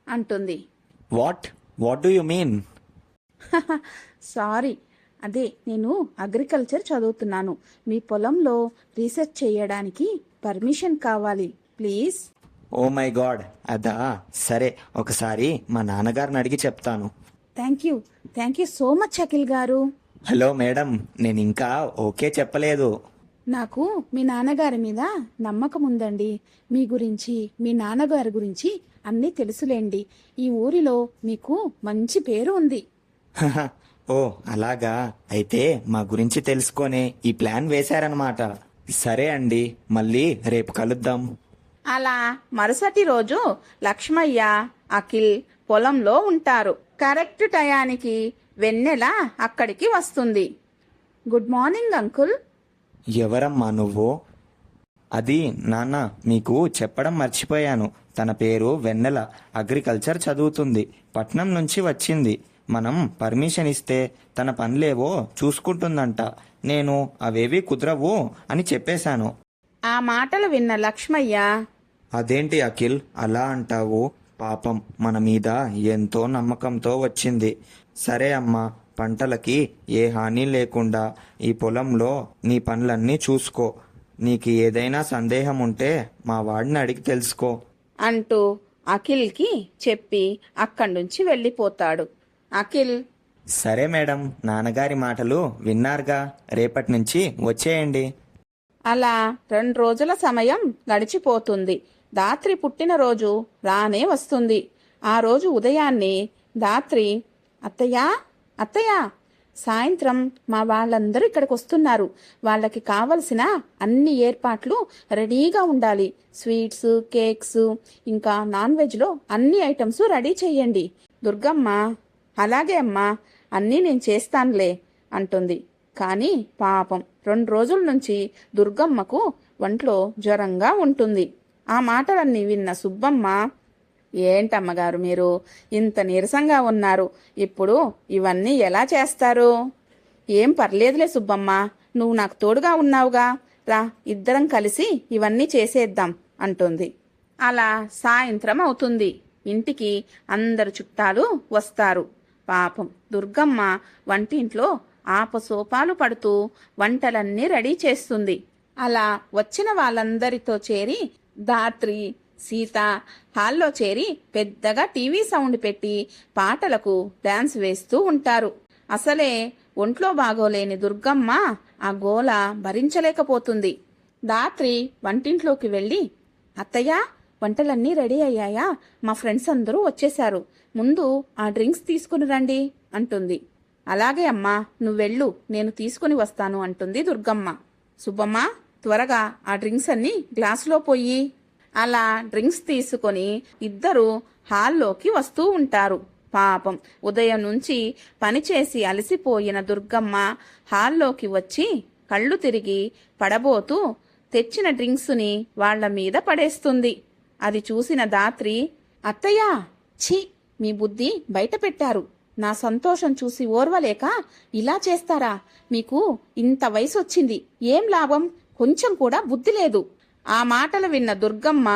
Speaker 2: అంటుంది.
Speaker 3: What do you mean?
Speaker 2: Sorry, అదే నేను అగ్రికల్చర్ చదువుతున్నాను. మీ పొలంలో రీసెర్చ్ చేయడానికి పర్మిషన్ కావాలి ప్లీజ్.
Speaker 3: ఓ మై గాడ్, అదా? సరే, ఒకసారి మా నాన్నగారిని అడిగి చెప్తాను.
Speaker 2: Thank you so much Akhil garu.
Speaker 3: Hello madam, నేను ఇంకా ఓకే చెప్పలేదు.
Speaker 2: నాకు మీ నాన్నగారి మీద నమ్మకం ఉందండి. మీ గురించి, మీ నాన్నగారి గురించి అన్నీ తెలుసులేండి. ఈ ఊరిలో మీకు మంచి పేరు ఉంది.
Speaker 3: ఓ అలాగా, అయితే మా గురించి తెలుసుకొనే ఈ ప్లాన్ వేశారనమాట. సరే అండి, మళ్ళీ రేపు కలుద్దాం.
Speaker 2: అలా మరుసటి రోజు లక్ష్మయ్య, అఖిల్ పొలంలో ఉంటారు. కరెక్ట్ టయానికి వెన్నెల అక్కడికి వస్తుంది. Good morning uncle.
Speaker 3: ఎవరమ్మా నువ్వు? అది నాన్న, మీకు చెప్పడం మర్చిపోయాను. తన పేరు వెన్నెల, అగ్రికల్చర్ చదువుతుంది, పట్నం నుంచి వచ్చింది. మనం పర్మిషన్ ఇస్తే తన పనులేవో చూసుకుంటుందంట. నేను అవేవి కుదరవు అని చెప్పేశాను.
Speaker 2: ఆ మాటలు విన్న లక్ష్మయ్య,
Speaker 3: అదేంటి అఖిల్ అలా అంటావు? పాపం మన మీద ఎంతో నమ్మకంతో వచ్చింది. సరే అమ్మా, పంటలకి ఏ హాని లేకుండా ఈ పొలంలో నీ పనులన్నీ చూసుకో. నీకు ఏదైనా సందేహం ఉంటే మా వాడిని అడిగి తెలుసుకో
Speaker 2: అంటూ అఖిల్కి చెప్పి అక్కడి నుంచి వెళ్ళిపోతాడు. అఖిల్,
Speaker 3: సరే మేడం, నాన్నగారి మాటలు విన్నారుగా, రేపటి నుంచి వచ్చేయండి.
Speaker 2: అలా 2 రోజుల సమయం గడిచిపోతుంది. దాత్రి పుట్టినరోజు రానే వస్తుంది. ఆ రోజు ఉదయాన్నే దాత్రి, అత్తయ్యా అత్తయ్యా, సాయంత్రం మా వాళ్ళందరూ ఇక్కడికి వస్తున్నారు. వాళ్ళకి కావలసిన అన్ని ఏర్పాట్లు రెడీగా ఉండాలి. స్వీట్స్, కేక్స్, ఇంకా నాన్ వెజ్లో అన్ని ఐటమ్స్ రెడీ చెయ్యండి. దుర్గమ్మ, అలాగే అమ్మా, అన్నీ నేను చేస్తానులే అంటుంది. కానీ పాపం 2 రోజుల నుంచి దుర్గమ్మకు ఒంట్లో జ్వరంగా ఉంటుంది. ఆ మాటలన్నీ విన్న సుబ్బమ్మ, ఏంటమ్మగారు మీరు ఇంత నీరసంగా ఉన్నారు? ఇప్పుడు ఇవన్నీ ఎలా చేస్తారు? ఏం పర్లేదులే సుబ్బమ్మ, నువ్వు నాకు తోడుగా ఉన్నావుగా, రా ఇద్దరం కలిసి ఇవన్నీ చేసేద్దాం అంటుంది. అలా సాయంత్రం అవుతుంది. ఇంటికి అందరు చుట్టాలు వస్తారు. పాపం దుర్గమ్మ వంటింట్లో ఆపసోపాలు పడుతూ వంటలన్నీ రెడీ చేస్తుంది. అలా వచ్చిన వాళ్ళందరితో చేరి దాత్రి, సీత హాల్లో చేరి పెద్దగా టీవీ సౌండ్ పెట్టి పాటలకు డాన్స్ వేస్తూ ఉంటారు. అసలే ఒంట్లో బాగోలేని దుర్గమ్మ ఆ గోల భరించలేకపోతుంది. దాత్రి వంటింట్లోకి వెళ్ళి, అత్తయ్య, వంటలన్నీ రెడీ అయ్యాయా? మా ఫ్రెండ్స్ అందరూ వచ్చేశారు. ముందు ఆ డ్రింక్స్ తీసుకుని రండి అంటుంది. అలాగే అమ్మా, నువ్వెళ్ళు, నేను తీసుకుని వస్తాను అంటుంది దుర్గమ్మ. సుబ్బమ్మ, త్వరగా ఆ డ్రింక్స్ అన్ని గ్లాసులో పోయి. అలా డ్రింక్స్ తీసుకొని ఇద్దరు హాల్లోకి వస్తూ ఉంటారు. పాపం ఉదయం నుంచి పనిచేసి అలసిపోయిన దుర్గమ్మ హాల్లోకి వచ్చి కళ్ళు తిరిగి పడబోతూ తెచ్చిన డ్రింక్స్ని వాళ్ల మీద పడేస్తుంది. అది చూసిన దాత్రి, అత్తయ్యా, ఛీ, మీ బుద్ధి బయట పెట్టారు. నా సంతోషం చూసి ఓర్వలేక ఇలా చేస్తారా? మీకు ఇంత వయసు వచ్చింది, ఏం లాభం? కొంచెం కూడా బుద్ధి లేదు. ఆ మాటలు విన్న దుర్గమ్మ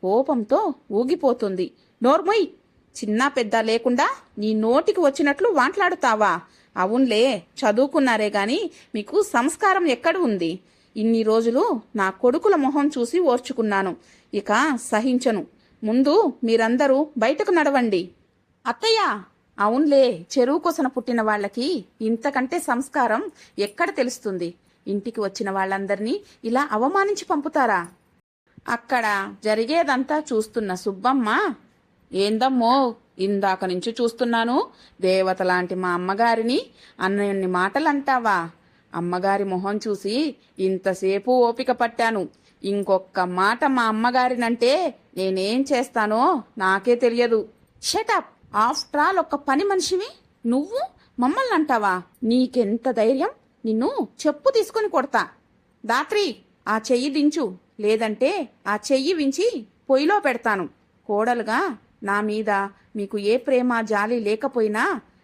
Speaker 2: కోపంతో ఊగిపోతుంది. నోర్మొయ్, చిన్న పెద్ద లేకుండా నీ నోటికి వచ్చినట్లు మాట్లాడుతావా? అవునులే, చదువుకున్నారే గాని మీకు సంస్కారం ఎక్కడ ఉంది? ఇన్ని రోజులు నా కొడుకుల మొహం చూసి ఓర్చుకున్నాను, ఇక సహించను. ముందు మీరందరూ బయటకు నడవండి. అత్తయ్య, అవునులే, చెరువు కొసన పుట్టిన వాళ్ళకి ఇంతకంటే సంస్కారం ఎక్కడ తెలుస్తుంది? ఇంటికి వచ్చిన వాళ్ళందరినీ ఇలా అవమానించి పంపుతారా? అక్కడ జరిగేదంతా చూస్తున్న సుబ్బమ్మ, ఏందమ్మో, ఇందాక నుంచి చూస్తున్నాను, దేవత లాంటి మా అమ్మగారిని అన్నన్ని మాటలంటావా? అమ్మగారి మొహం చూసి ఇంతసేపు ఓపిక పట్టాను. ఇంకొక్క మాట మా అమ్మగారినంటే నేనేం చేస్తానో నాకే తెలియదు. షటప్! ఆఫ్టర్ ఆల్ ఒక పని మనిషివి నువ్వు మమ్మల్ని అంటావా? నీకెంత ధైర్యం? నిన్ను చెప్పు తీసుకుని కొడతా. దాత్రి, ఆ చెయ్యి దించు, లేదంటే ఆ చెయ్యి వించి పొయ్యిలో పెడతాను. కోడలుగా నా మీద మీకు ఏ ప్రేమ జాలి లేకపోయినా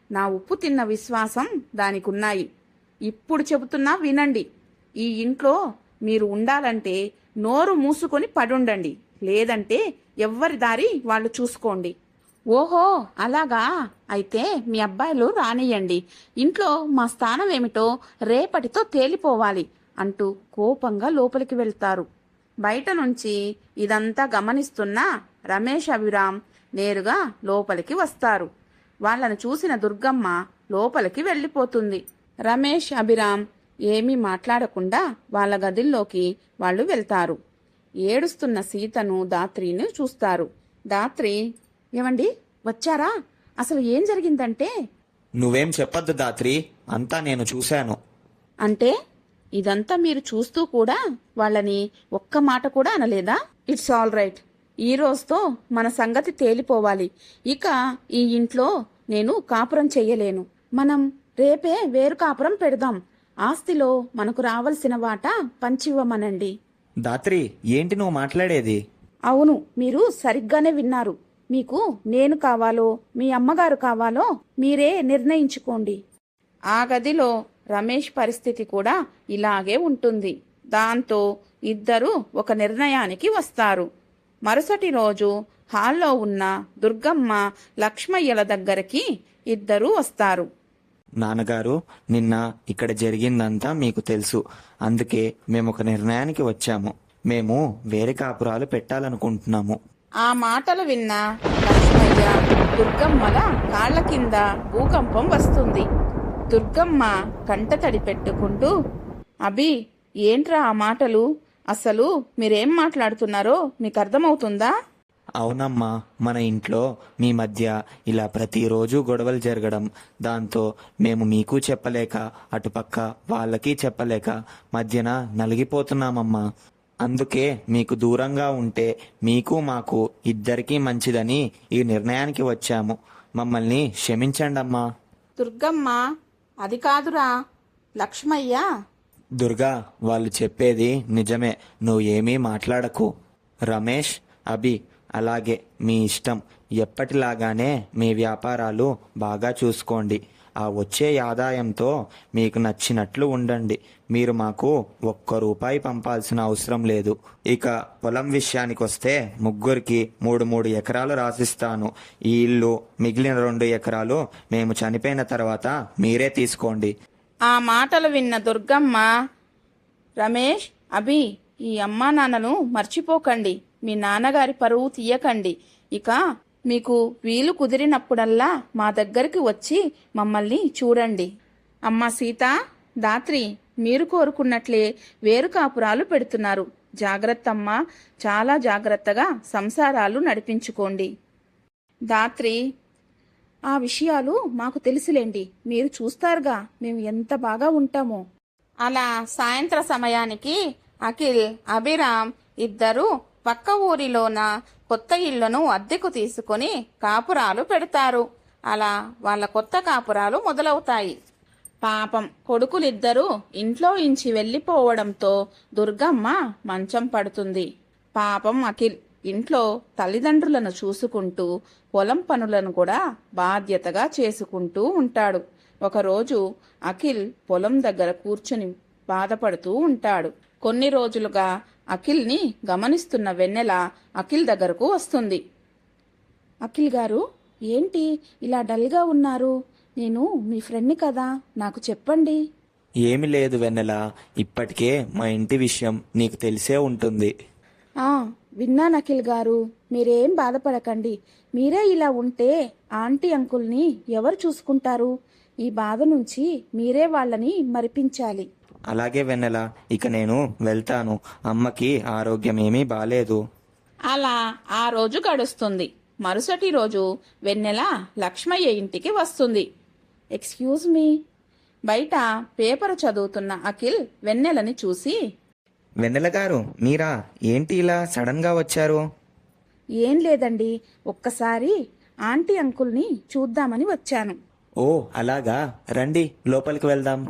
Speaker 2: నా ఉప్పు తిన్న విశ్వాసం దానికున్నాయి. ఇప్పుడు చెబుతున్నా వినండి. ఈ ఇంట్లో మీరు ఉండాలంటే నోరు మూసుకొని పడుండండి, లేదంటే ఎవ్వరి దారి వాళ్ళు చూసుకోండి. ఓహో, అలాగా? అయితే మీ అబ్బాయిలు రానియండి. ఇంట్లో మా స్థానం ఏమిటో రేపటితో తేలిపోవాలి అంటూ కోపంగా లోపలికి వెళ్తారు. బయట నుంచి ఇదంతా గమనిస్తున్న రమేష్, అభిరామ్ నేరుగా లోపలికి వస్తారు. వాళ్ళను చూసిన దుర్గమ్మ లోపలికి వెళ్ళిపోతుంది. రమేష్, అభిరామ్ ఏమీ మాట్లాడకుండా వాళ్ళ గదిల్లోకి వాళ్ళు వెళ్తారు. ఏడుస్తున్న సీతను, దాత్రిని చూస్తారు. దాత్రి, ఏమండి, వచ్చారా? అసలు ఏం జరిగిందంటే?
Speaker 3: నువ్వేం చెప్పొద్దు దాత్రి, అంతా నేను చూశాను.
Speaker 2: అంటే ఇదంతా మీరు చూస్తూ కూడా వాళ్ళని ఒక్క మాట కూడా అనలేదా? It's all right. ఈ రోజుతో మన సంగతి తేలిపోవాలి. ఇక ఈ ఇంట్లో నేను కాపురం చెయ్యలేను. మనం రేపే వేరు కాపురం పెడదాం. ఆస్తిలో మనకు రావాల్సిన వాటా పంచివ్వమనండి.
Speaker 3: దాత్రి, ఏంటి నువ్వు మాట్లాడేది?
Speaker 2: అవును, మీరు సరిగ్గానే విన్నారు. మీకు నేను కావాలో మీ అమ్మగారు కావాలో మీరే నిర్ణయించుకోండి. ఆ గదిలో రమేష్ పరిస్థితి కూడా ఇలాగే ఉంటుంది. దాంతో ఇద్దరూ ఒక నిర్ణయానికి వస్తారు. మరుసటి రోజు హాల్లో ఉన్న దుర్గమ్మ, లక్ష్మయ్యల దగ్గరికి ఇద్దరూ వస్తారు.
Speaker 3: నాన్నగారు, నిన్న ఇక్కడ జరిగిందంతా మీకు తెలుసు. అందుకే మేము ఒక నిర్ణయానికి వచ్చాము. మేము వేరే కాపురాలు పెట్టాలనుకుంటున్నాము.
Speaker 2: ఆ మాటలు విన్న లక్ష్మయ్య, దుర్గమ్మల కాళ్ల కింద భూకంపం వస్తుంది. దుర్గమ్మ కంటతడి పెట్టుకుంటూ, అభి, ఏంట్రా ఆ మాటలు? అసలు మీరేం మాట్లాడుతున్నారో మీకు అర్థమవుతుందా?
Speaker 3: అవునమ్మా, మన ఇంట్లో మీ మధ్య ఇలా ప్రతిరోజు గొడవలు జరగడం, దాంతో మేము మీకు చెప్పలేక అటుపక్క వాళ్ళకి చెప్పలేక మధ్యన నలిగిపోతున్నామమ్మా. అందుకే మీకు దూరంగా ఉంటే మీకు మాకు ఇద్దరికీ మంచిదని ఈ నిర్ణయానికి వచ్చాము. మమ్మల్ని క్షమించండమ్మా.
Speaker 2: దుర్గమ్మ, అది కాదురా లక్ష్మయ్య.
Speaker 3: దుర్గా, వాళ్ళు చెప్పేది నిజమే. నువ్వు ఏమీ మాట్లాడకు. రమేష్, అభి, అలాగే మీ ఇష్టం. ఎప్పటిలాగానే మీ వ్యాపారాలు బాగా చూసుకోండి. ఆ వచ్చే ఆదాయంతో మీకు నచ్చినట్లు ఉండండి. మీరు మాకు ఒక్క రూపాయి పంపాల్సిన అవసరం లేదు. ఇక పొలం విషయానికి వస్తే ముగ్గురికి 3 ఎకరాలు రాసిస్తాను. ఈ ఇల్లు, మిగిలిన 2 ఎకరాలు మేము చనిపోయిన తర్వాత మీరే తీసుకోండి.
Speaker 2: ఆ మాటలు విన్న దుర్గమ్మ, రమేష్, అభి, ఈ అమ్మా నాన్నను మర్చిపోకండి. మీ నాన్నగారి పరువు తీయకండి. ఇక మీకు వీలు కుదిరినప్పుడల్లా మా దగ్గరికి వచ్చి మమ్మల్ని చూడండి. అమ్మా సీత, దాత్రి, మీరు కోరుకున్నట్లే వేరు కాపురాలు పెడుతున్నారు. జాగ్రత్తమ్మా, చాలా జాగ్రత్తగా సంసారాలు నడిపించుకోండి. దాత్రి, ఆ విషయాలు మాకు తెలుసులేండి. మీరు చూస్తారుగా మేము ఎంత బాగా ఉంటామో. అలా సాయంత్ర సమయానికి అఖిల్, అభిరామ్ ఇద్దరూ పక్క ఊరిలోన కొత్త ఇళ్లను అద్దెకు తీసుకుని కాపురాలు పెడతారు. అలా వాళ్ళ కొత్త కాపురాలు మొదలవుతాయి. పాపం కొడుకులిద్దరూ ఇంట్లో ఇంచి వెళ్ళిపోవడంతో దుర్గమ్మ మంచం పడుతుంది. పాపం అఖిల్ ఇంట్లో తల్లిదండ్రులను చూసుకుంటూ పొలం పనులను కూడా బాధ్యతగా చేసుకుంటూ ఉంటాడు. ఒకరోజు అఖిల్ పొలం దగ్గర కూర్చుని బాధపడుతూ ఉంటాడు. కొన్ని రోజులుగా అఖిల్ని గమనిస్తున్న వెన్నెల అఖిల్ దగ్గరకు వస్తుంది. అఖిల్ గారు, ఏంటి ఇలా డల్గా ఉన్నారు? నేను మీ ఫ్రెండ్ని కదా, నాకు చెప్పండి.
Speaker 3: ఏమి లేదు వెన్నెల, ఇప్పటికే మా ఇంటి విషయం నీకు తెలిసే ఉంటుంది.
Speaker 2: విన్నాను అఖిల్ గారు, మీరేం బాధపడకండి. మీరే ఇలా ఉంటే ఆంటీ అంకుల్ని ఎవరు చూసుకుంటారు? ఈ బాధ నుంచి మీరే వాళ్ళని మరిపించాలి.
Speaker 3: అలాగే వెన్నెల, ఇక నేను వెళ్తాను. అమ్మకి ఆరోగ్యమేమీ బాలేదు.
Speaker 2: అలా ఆ రోజు గడుస్తుంది. మరుసటి రోజు వెన్నెల లక్ష్మయ్య ఇంటికి వస్తుంది. Excuse me. బయట పేపర్ చదువుతున్న అఖిల్ వెన్నెలని చూసి,
Speaker 3: వెన్నెల గారు, మీరా? ఏంటి ఇలా సడన్ గా వచ్చారు?
Speaker 2: ఏం లేదండి, ఒక్కసారి ఆంటీ అంకుల్ని చూద్దామని వచ్చాను.
Speaker 3: ఓ అలాగా, రండి లోపలికి వెళ్దాం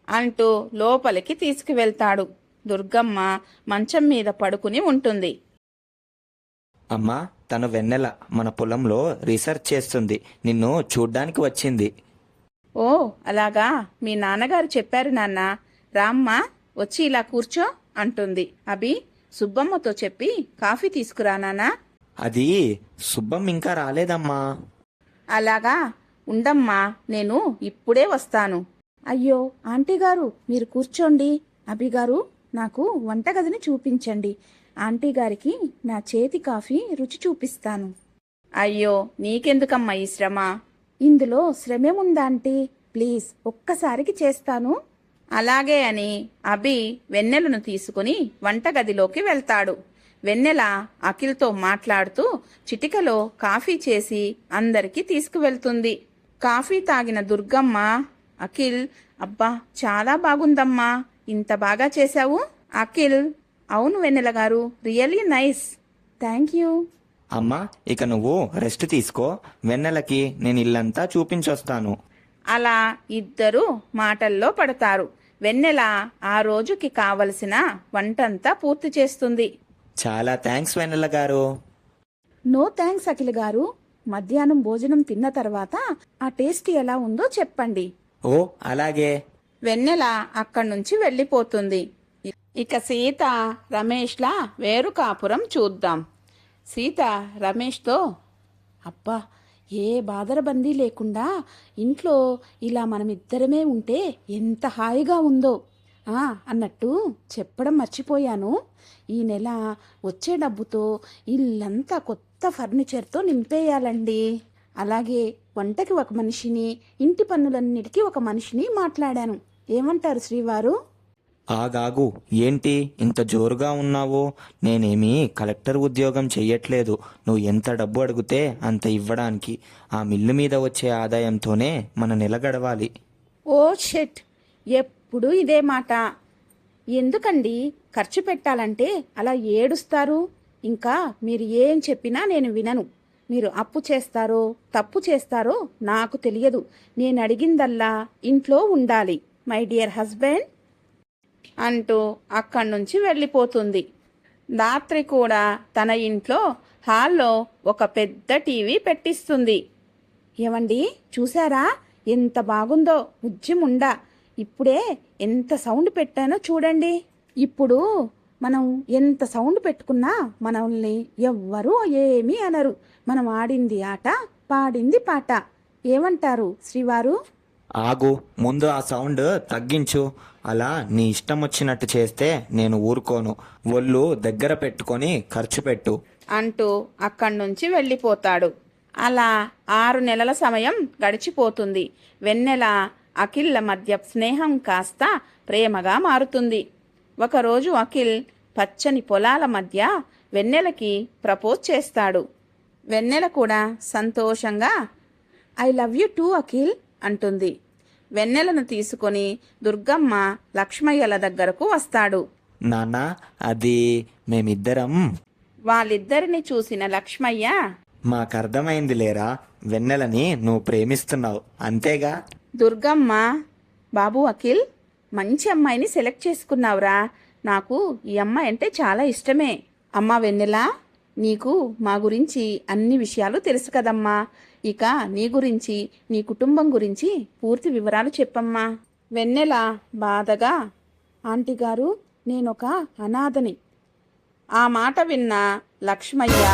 Speaker 2: అంటూ లోపలికి తీసుకువెళ్తాడు. దుర్గమ్మ మంచం మీద పడుకుని ఉంటుంది.
Speaker 3: అమ్మా, తను వెన్నెల మన పొలంలో రీసెర్చ్ చేస్తుంది. నిన్ను చూడ్డానికి వచ్చింది.
Speaker 2: ఓ అలాగా, మీ నాన్నగారు చెప్పారు నాన్న. రామ్మా, వచ్చి ఇలా కూర్చో అంటుంది. అభి, సుబ్బమ్మతో చెప్పి కాఫీ తీసుకురా నాన్నా.
Speaker 3: అది సుబ్బం ఇంకా రాలేదమ్మా.
Speaker 2: అలాగా, ఉండమ్మా, నేను ఇప్పుడే వస్తాను. అయ్యో ఆంటీ గారు, మీరు కూర్చోండి. అభిగారు, నాకు వంటగదిని చూపించండి. ఆంటీ గారికి నా చేతి కాఫీ రుచి చూపిస్తాను. అయ్యో, నీకెందుకమ్మా ఈ శ్రమ? ఇందులో శ్రమేముందా ఆంటీ? ప్లీజ్, ఒక్కసారికి చేస్తాను. అలాగే అని అభి వెన్నెలను తీసుకుని వంటగదిలోకి వెళ్తాడు. వెన్నెల అఖిల్తో మాట్లాడుతూ చిటికలో కాఫీ చేసి అందరికీ తీసుకువెళ్తుంది. కాఫీ తాగిన దుర్గమ్మ, అఖిల్, అబ్బా చాలా బాగుందమ్మా, ఇంత బాగా చేశావు. అఖిల్, అవును వెన్నెల గారు, రియల్లీ నైస్, థ్యాంక్ యూ.
Speaker 3: అమ్మా, ఇక నువ్వు రెస్ట్ తీసుకో. వెన్నెలకి నేను ఇల్లంతా చూపించొస్తాను.
Speaker 2: అలా ఇద్దరూ మాటల్లో పడతారు. వెన్నెల ఆ రోజుకి కావలసిన వంటంతా పూర్తి చేస్తుంది.
Speaker 3: చాలా థ్యాంక్స్ వెన్నెల గారు.
Speaker 2: నో థ్యాంక్స్ అఖిల్ గారు. మధ్యాహ్నం భోజనం తిన్న తర్వాత ఆ టేస్ట్ ఎలా ఉందో చెప్పండి.
Speaker 3: ఓ అలాగే.
Speaker 2: వెన్నెల అక్కడి నుంచి వెళ్ళిపోతుంది. ఇక సీత రమేష్లా వేరు కాపురం చూద్దాం. సీత రమేష్తో, అబ్బా, ఏ బాదరబందీ లేకుండా ఇంట్లో ఇలా మనమిద్దరమే ఉంటే ఎంత హాయిగా ఉందో. అన్నట్టు చెప్పడం మర్చిపోయాను. ఈ నెల వచ్చే డబ్బుతో ఇల్లంతా కొత్త ఫర్నిచర్తో నింపేయాలండి. అలాగే వంటకి ఒక మనిషిని, ఇంటి పన్నులన్నిటికీ ఒక మనిషిని మాట్లాడాను. ఏమంటారు శ్రీవారు?
Speaker 3: ఆగాగు, ఏంటి ఇంత జోరుగా ఉన్నావు? నేనేమీ కలెక్టర్ ఉద్యోగం చెయ్యట్లేదు. నువ్వు ఎంత డబ్బు అడిగితే అంత ఇవ్వడానికి. ఆ మిల్లు మీద వచ్చే ఆదాయంతోనే మన నెల గడవాలి.
Speaker 2: ఓ షెట్, ఎప్పుడు ఇదే మాట. ఎందుకండి ఖర్చు పెట్టాలంటే అలా ఏడుస్తారు? ఇంకా మీరు ఏం చెప్పినా నేను వినను. మీరు అప్పు చేస్తారో తప్పు చేస్తారో నాకు తెలియదు. నేను అడిగిందల్లా ఇంట్లో ఉండాలి, మై డియర్ హస్బెండ్ అంటూ అక్కడి నుంచి వెళ్ళిపోతుంది. రాత్రి కూడా తన ఇంట్లో హాల్లో ఒక పెద్ద టీవీ పెట్టిస్తుంది. ఏమండి, చూసారా ఎంత బాగుందో? ఉజ్జిముండా, ఇప్పుడే ఎంత సౌండ్ పెట్టానో చూడండి. ఇప్పుడు మనం ఎంత సౌండ్ పెట్టుకున్నా మనల్ని ఎవ్వరూ ఏమీ అనరు. మనం ఆడింది ఆట, పాడింది పాట. ఏమంటారు శ్రీవారు?
Speaker 3: ఆగు, ముందు ఆ సౌండ్ తగ్గించు. అలా నీ ఇష్టం వచ్చినట్టు చేస్తే నేను ఊరుకోను. ఒళ్ళు దగ్గర పెట్టుకొని ఖర్చు పెట్టు
Speaker 2: అంటూ అక్కడి నుంచి వెళ్ళిపోతాడు. అలా 6 నెలల సమయం గడిచిపోతుంది. వెన్నెల అఖిల్ల మధ్య స్నేహం కాస్త ప్రేమగా మారుతుంది. ఒకరోజు అఖిల్ పచ్చని పొలాల మధ్య వెన్నెలకి ప్రపోజ్ చేస్తాడు. వెన్నెల కూడా సంతోషంగా I love you two Akhil అంటుంది. వెన్నెలను తీసుకొని దుర్గమ్మ లక్ష్మయ్యల దగ్గరకు వస్తాడు.
Speaker 3: నాన్న, అది మేమిద్దరం.
Speaker 2: వాళ్ళిద్దరిని చూసిన లక్ష్మయ్య,
Speaker 3: మాకర్థమైంది లేరా, వెన్నెలని నువ్వు ప్రేమిస్తున్నావు అంతేగా?
Speaker 2: దుర్గమ్మ, బాబు అఖిల్, మంచి అమ్మాయిని సెలెక్ట్ చేసుకున్నావురా. నాకు ఈ అమ్మాయి అంటే చాలా ఇష్టమే. అమ్మా వెన్నెల, నీకు మా గురించి అన్ని విషయాలు తెలుసు కదమ్మా. ఇక నీ గురించి, నీ కుటుంబం గురించి పూర్తి వివరాలు చెప్పమ్మా. వెన్నెల బాధగా, ఆంటీ గారు, నేనొక అనాథని. ఆ మాట విన్న లక్ష్మయ్య,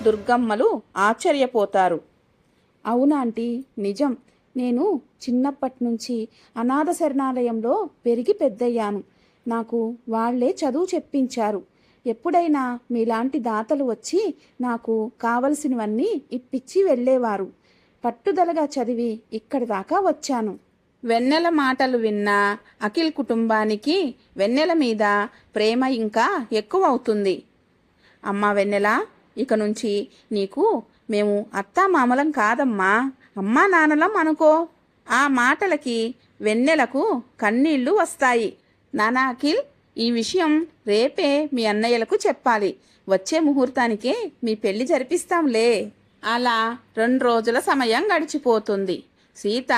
Speaker 2: దుర్గమ్మలు ఆశ్చర్యపోతారు. అవునా ఆంటీ, నిజం. నేను చిన్నప్పటి నుంచి అనాథ శరణాలయంలో పెరిగి పెద్దయ్యాను. నాకు వాళ్లే చదువు చెప్పించారు. ఎప్పుడైనా మీలాంటి దాతలు వచ్చి నాకు కావలసినవన్నీ ఇప్పించి వెళ్ళేవారు. పట్టుదలగా చదివి ఇక్కడి దాకా వచ్చాను. వెన్నెల మాటలు విన్న అఖిల్ కుటుంబానికి వెన్నెల మీద ప్రేమ ఇంకా ఎక్కువ అవుతుంది. అమ్మా వెన్నెల, ఇక నుంచి నీకు మేము అత్తామామలం కాదమ్మా, అమ్మా నాన్నలం అనుకో. ఆ మాటలకి వెన్నెలకు కన్నీళ్లు వస్తాయి. నానా అఖిల్, ఈ విషయం రేపే మీ అన్నయ్యలకు చెప్పాలి. వచ్చే ముహూర్తానికే మీ పెళ్లి జరిపిస్తాంలే. అలా 2 రోజుల సమయం గడిచిపోతుంది. సీత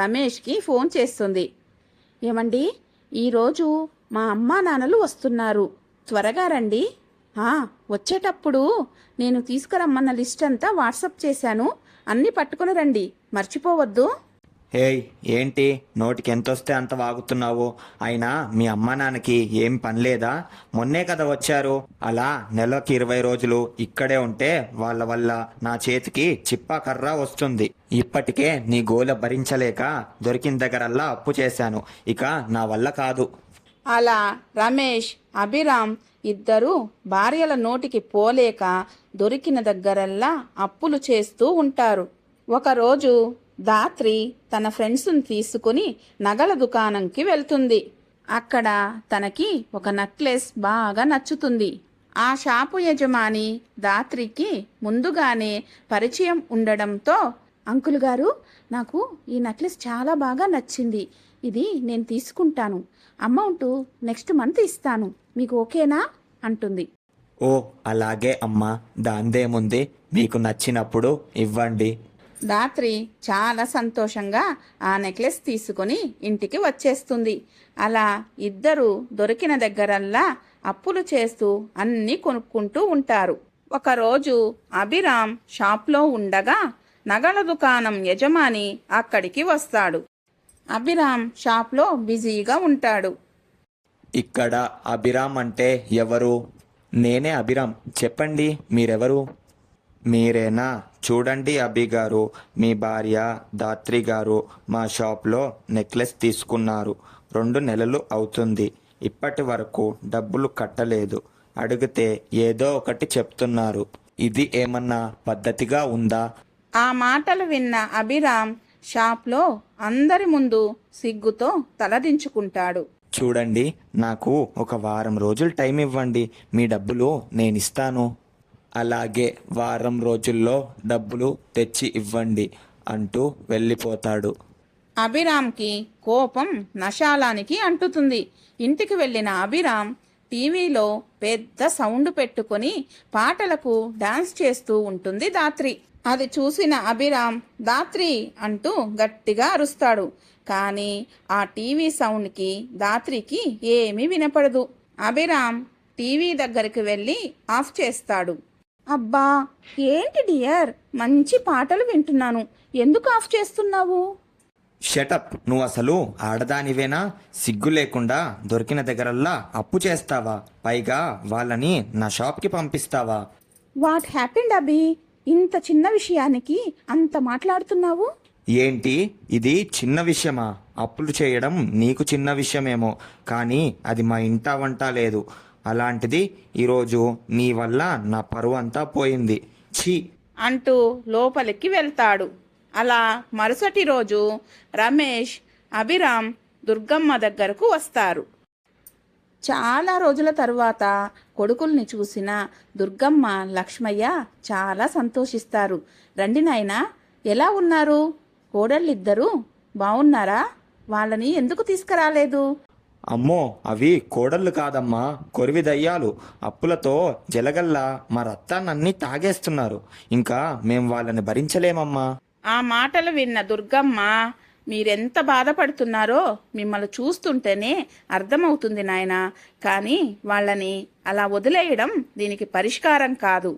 Speaker 2: రమేష్కి ఫోన్ చేస్తుంది. ఏమండి, ఈరోజు మా అమ్మా నాన్నలు వస్తున్నారు, త్వరగా రండి. వచ్చేటప్పుడు నేను తీసుకురమ్మన్న లిస్ట్ అంతా వాట్సప్ చేశాను, అన్నీ పట్టుకుని రండి, మర్చిపోవద్దు.
Speaker 3: హేయ్, ఏంటి నోటికి ఎంతొస్తే అంత వాగుతున్నావు? అయినా మీ అమ్మా నాన్నకి ఏం పని లేదా? మొన్నే కదా వచ్చారు. అలా నెలకి 20 రోజులు ఇక్కడే ఉంటే వాళ్ళ వల్ల నా చేతికి చిప్పా కర్ర వస్తుంది. ఇప్పటికే నీ గోల భరించలేక దొరికిన దగ్గరల్లా అప్పు చేశాను. ఇక నా వల్ల కాదు.
Speaker 2: అలా రమేష్, అభిరామ్ ఇద్దరూ భార్యల నోటికి పోలేక దొరికిన దగ్గరల్లా అప్పులు చేస్తూ ఉంటారు. ఒకరోజు దాత్రి తన ఫ్రెండ్స్ని తీసుకుని నగల దుకాణంకి వెళ్తుంది. అక్కడ తనకి ఒక నెక్లెస్ బాగా నచ్చుతుంది. ఆ షాపు యజమాని దాత్రికి ముందుగానే పరిచయం ఉండడంతో, అంకుల్ గారు, నాకు ఈ నెక్లెస్ చాలా బాగా నచ్చింది. ఇది నేను తీసుకుంటాను. అమౌంట్ నెక్స్ట్ మంత్ ఇస్తాను. మీకు ఓకేనా అంటుంది.
Speaker 3: ఓ అలాగే అమ్మా, దాందేముంది, మీకు నచ్చినప్పుడు ఇవ్వండి.
Speaker 2: రాత్రి చాలా సంతోషంగా ఆ నెక్లెస్ తీసుకుని ఇంటికి వచ్చేస్తుంది. అలా ఇద్దరు దొరికిన దగ్గరల్లా అప్పులు చేస్తూ అన్నీ కొనుక్కుంటూ ఉంటారు. ఒకరోజు అభిరామ్ షాప్లో ఉండగా నగల దుకాణం యజమాని అక్కడికి వస్తాడు. అభిరామ్ షాప్లో బిజీగా ఉంటాడు.
Speaker 3: ఇక్కడ అభిరామ్ అంటే ఎవరు? నేనే అభిరామ్, చెప్పండి మీరెవరు? మీరేనా? చూడండి అభి గారు, మీ భార్య దాత్రి గారు మా షాప్లో నెక్లెస్ తీసుకున్నారు. 2 నెలలు అవుతుంది. ఇప్పటి వరకు డబ్బులు కట్టలేదు. అడిగితే ఏదో ఒకటి చెప్తున్నారు. ఇది ఏమన్నా పద్ధతిగా ఉందా?
Speaker 2: ఆ మాటలు విన్న అభిరామ్ షాప్లో అందరి ముందు సిగ్గుతో తలదించుకుంటాడు.
Speaker 3: చూడండి, నాకు ఒక వారం రోజులు టైం ఇవ్వండి, మీ డబ్బులు నేనిస్తాను. అలాగే వారం రోజుల్లో డబ్బులు తెచ్చి ఇవ్వండి అంటూ వెళ్ళిపోతాడు.
Speaker 2: అభిరామ్కి కోపం నశాలానికి అంటుతుంది. ఇంటికి వెళ్ళిన అభిరామ్ టీవీలో పెద్ద సౌండ్ పెట్టుకొని పాటలకు డాన్స్ చేస్తూ ఉంటుంది దాత్రి. అది చూసిన అభిరామ్ దాత్రి అంటూ గట్టిగా అరుస్తాడు. కానీ ఆ టీవీ సౌండ్కి దాత్రికి ఏమీ వినపడదు. అభిరామ్ టీవీ దగ్గరికి వెళ్ళి ఆఫ్ చేస్తాడు. అబ్బా, ఏంటి డియర్, మంచి పాటలు వింటున్నాను, ఎందుకు ఆఫ్ చేస్తున్నావు?
Speaker 3: షటప్, నువ్వు అసలు ఆడదానివేనా? సిగ్గు లేకుండా దొరికిన దగ్గరల్లా అప్పు చేస్తావా? పైగా వాళ్ళని నా షాప్కి పంపిస్తావా?
Speaker 2: వాట్ హ్యాపెండ్ అభి? ఇంత చిన్న విషయానికి అంత మాట్లాడుతున్నావు?
Speaker 3: ఏంటి, ఇది చిన్న విషయమా? అప్పులు చేయడం నీకు చిన్న విషయమేమో, కానీ అది మా ఇంటా వంట లేదు. అలాంటిది ఈరోజు నీ వల్ల నా పరువు అంతా పోయింది. ఛీ
Speaker 2: అంటూ లోపలికి వెళ్తాడు. అలా మరుసటి రోజు రమేష్, అభిరామ్ దుర్గమ్మ దగ్గరకు వస్తారు. చాలా రోజుల తరువాత కొడుకుల్ని చూసిన దుర్గమ్మ, లక్ష్మయ్య చాలా సంతోషిస్తారు. రండి నాయనా, ఎలా ఉన్నారు? కోడళ్ళిద్దరూ బావున్నారా? వాళ్ళని ఎందుకు తీసుకురాలేదు?
Speaker 3: అమ్మో, అవి కోడళ్ళు కాదమ్మా, కొరివి దయ్యాలు. అప్పులతో జలగల్లా మా రక్తాన్నన్నీ తాగేస్తున్నారు. ఇంకా మేం వాళ్ళని భరించలేమమ్మా.
Speaker 2: ఆ మాటలు విన్న దుర్గమ్మ, మీరెంత బాధపడుతున్నారో మిమ్మల్ని చూస్తుంటేనే అర్థమవుతుంది నాయనా. కానీ వాళ్ళని అలా వదిలేయడం దీనికి పరిష్కారం కాదు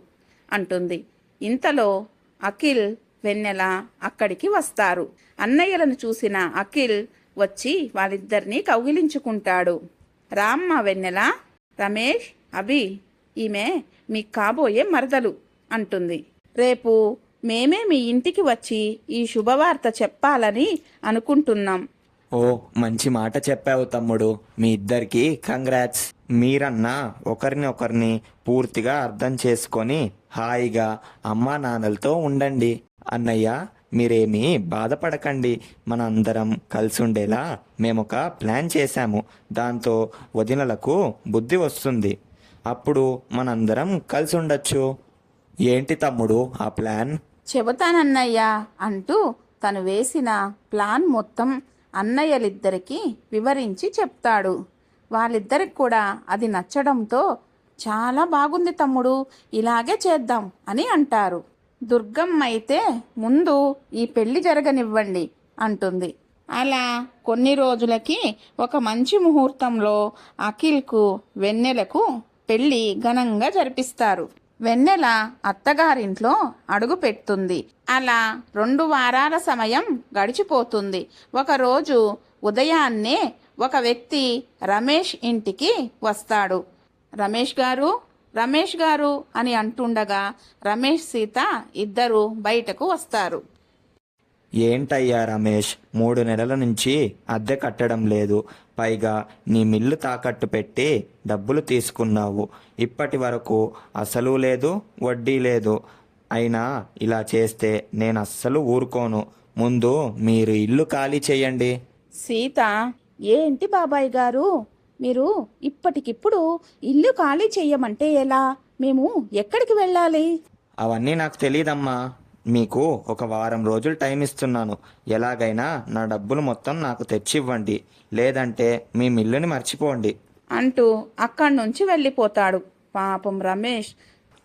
Speaker 2: అంటుంది. ఇంతలో అఖిల్, వెన్నెల అక్కడికి వస్తారు. అన్నయ్యలను చూసిన అఖిల్ వచ్చి వాళ్ళిద్దరినీ కౌగిలించుకుంటాడు. రామ్మ వెన్నెల, రమేష్, అభి, ఈమె మీకు కాబోయే మరదలు అంటుంది. రేపు మేమే మీ ఇంటికి వచ్చి ఈ శుభవార్త చెప్పాలని అనుకుంటున్నాం.
Speaker 3: ఓ, మంచి మాట చెప్పావు తమ్ముడు. మీ ఇద్దరికి కంగ్రాట్స్. మీరన్నా ఒకరిని ఒకరిని పూర్తిగా అర్థం చేసుకొని హాయిగా అమ్మా నాన్నలతో ఉండండి. అన్నయ్య, మీరేమీ బాధపడకండి. మనందరం కలిసి ఉండేలా మేమొక ప్లాన్ చేశాము. దాంతో వదినలకు బుద్ధి వస్తుంది. అప్పుడు మనందరం కలిసి ఉండొచ్చు. ఏంటి తమ్ముడు ఆ ప్లాన్?
Speaker 2: చెబుతానన్నయ్యా అంటూ తను వేసిన ప్లాన్ మొత్తం అన్నయ్యలిద్దరికీ వివరించి చెప్తాడు. వాళ్ళిద్దరికి కూడా అది నచ్చడంతో చాలా బాగుంది తమ్ముడు, ఇలాగే చేద్దాం అని అంటారు. దుర్గమ్మ అయితే ముందు ఈ పెళ్లి జరగనివ్వండి అంటుంది. అలా కొన్ని రోజులకి ఒక మంచి ముహూర్తంలో అఖిల్కు, వెన్నెలకు పెళ్లి ఘనంగా జరిపిస్తారు. వెన్నెల అత్తగారింట్లో అడుగు పెడుతుంది. అలా 2 వారాల సమయం గడిచిపోతుంది. ఒకరోజు ఉదయాన్నే ఒక వ్యక్తి రమేష్ ఇంటికి వస్తాడు. రమేష్ గారు, రమేష్ గారు అని అంటుండగా రమేష్, సీత ఇద్దరు బయటకు వస్తారు.
Speaker 3: ఏంటయ్యా రమేష్, 3 నెలల నుంచి అద్దె కట్టడం లేదు. పైగా నీ మిల్లు తాకట్టు పెట్టి డబ్బులు తీసుకున్నావు. ఇప్పటి వరకు అసలు లేదు, వడ్డీ లేదు. అయినా ఇలా చేస్తే నేను అస్సలు ఊరుకోను. ముందు మీరు ఇల్లు ఖాళీ చేయండి.
Speaker 2: సీత, ఏంటి బాబాయ్ గారు, మీరు ఇప్పటికిప్పుడు ఇల్లు ఖాళీ చెయ్యమంటే ఎలా? మేము ఎక్కడికి వెళ్ళాలి?
Speaker 3: అవన్నీ నాకు తెలియదమ్మా. మీకు ఒక వారం రోజులు టైం ఇస్తున్నాను. ఎలాగైనా నా డబ్బులు మొత్తం నాకు తెచ్చివ్వండి, లేదంటే మీ మిల్లుని మర్చిపోండి
Speaker 2: అంటూ అక్కడి నుంచి వెళ్ళిపోతాడు. పాపం రమేష్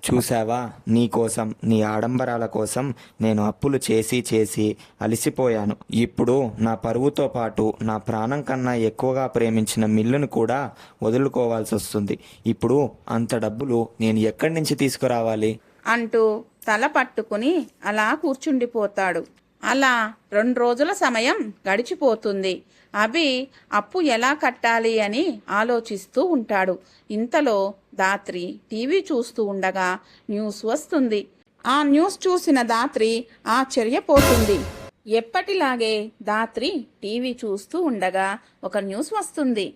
Speaker 3: చూసావా, నీకోసం నీ ఆడంబరాల కోసం నేను అప్పులు చేసి చేసి అలసిపోయాను. ఇప్పుడు నా పరువుతో పాటు నా ప్రాణం కన్నా ఎక్కువగా ప్రేమించిన మిల్లును కూడా వదులుకోవాల్సి వస్తుంది. ఇప్పుడు అంత డబ్బులు నేను ఎక్కడి నుంచి తీసుకురావాలి?
Speaker 2: అంటూ తల పట్టుకుని అలా కూర్చుండిపోతాడు. అలా 2 రోజుల సమయం గడిచిపోతుంది. అభి అప్పు ఎలా కట్టాలి అని ఆలోచిస్తూ ఉంటాడు. ఇంతలో దాత్రి టీవీ చూస్తూ ఉండగా న్యూస్ వస్తుంది. ఆ న్యూస్ చూసిన దాత్రి ఆశ్చర్యపోతుంది. ఎప్పటిలాగే దాత్రి టీవీ చూస్తూ ఉండగా ఒక న్యూస్ వస్తుంది.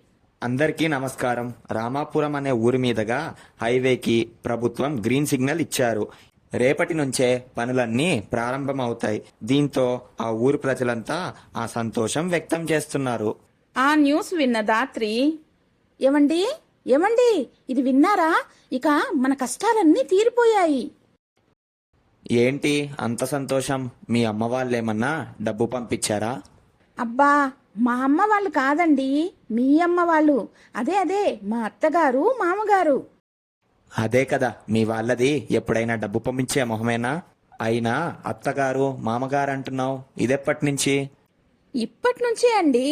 Speaker 3: అందరికీ నమస్కారం. రామాపురం అనే ఊరి మీదుగా హైవేకి ప్రభుత్వం గ్రీన్ సిగ్నల్ ఇచ్చారు. రేపటి నుంచే పనులన్నీ ప్రారంభమవుతాయి. దీంతో ఆ ఊరి ప్రజలంతా ఆ సంతోషం వ్యక్తం చేస్తున్నారు.
Speaker 2: ఆ న్యూస్ విన్న దాత్రి, ఏమండి ఏమండి ఇది విన్నారా? ఇక మన కష్టాలన్నీ తీరిపోయాయి.
Speaker 3: ఏంటి అంత సంతోషం? మీ అమ్మ వాళ్ళేమన్నా డబ్బు పంపించారా?
Speaker 2: అబ్బా, మా అమ్మ వాళ్ళు కాదండి, మీ అమ్మ వాళ్ళు. అదే మా అత్తగారు మామగారు.
Speaker 3: అదే కదా, మీ వాళ్ళది ఎప్పుడైనా డబ్బు పంపించే మొహమేనా? అయినా అత్తగారు మామగారు అంటున్నావు, ఇదెప్పటి నుంచి?
Speaker 2: ఇప్పటి నుంచే అండి.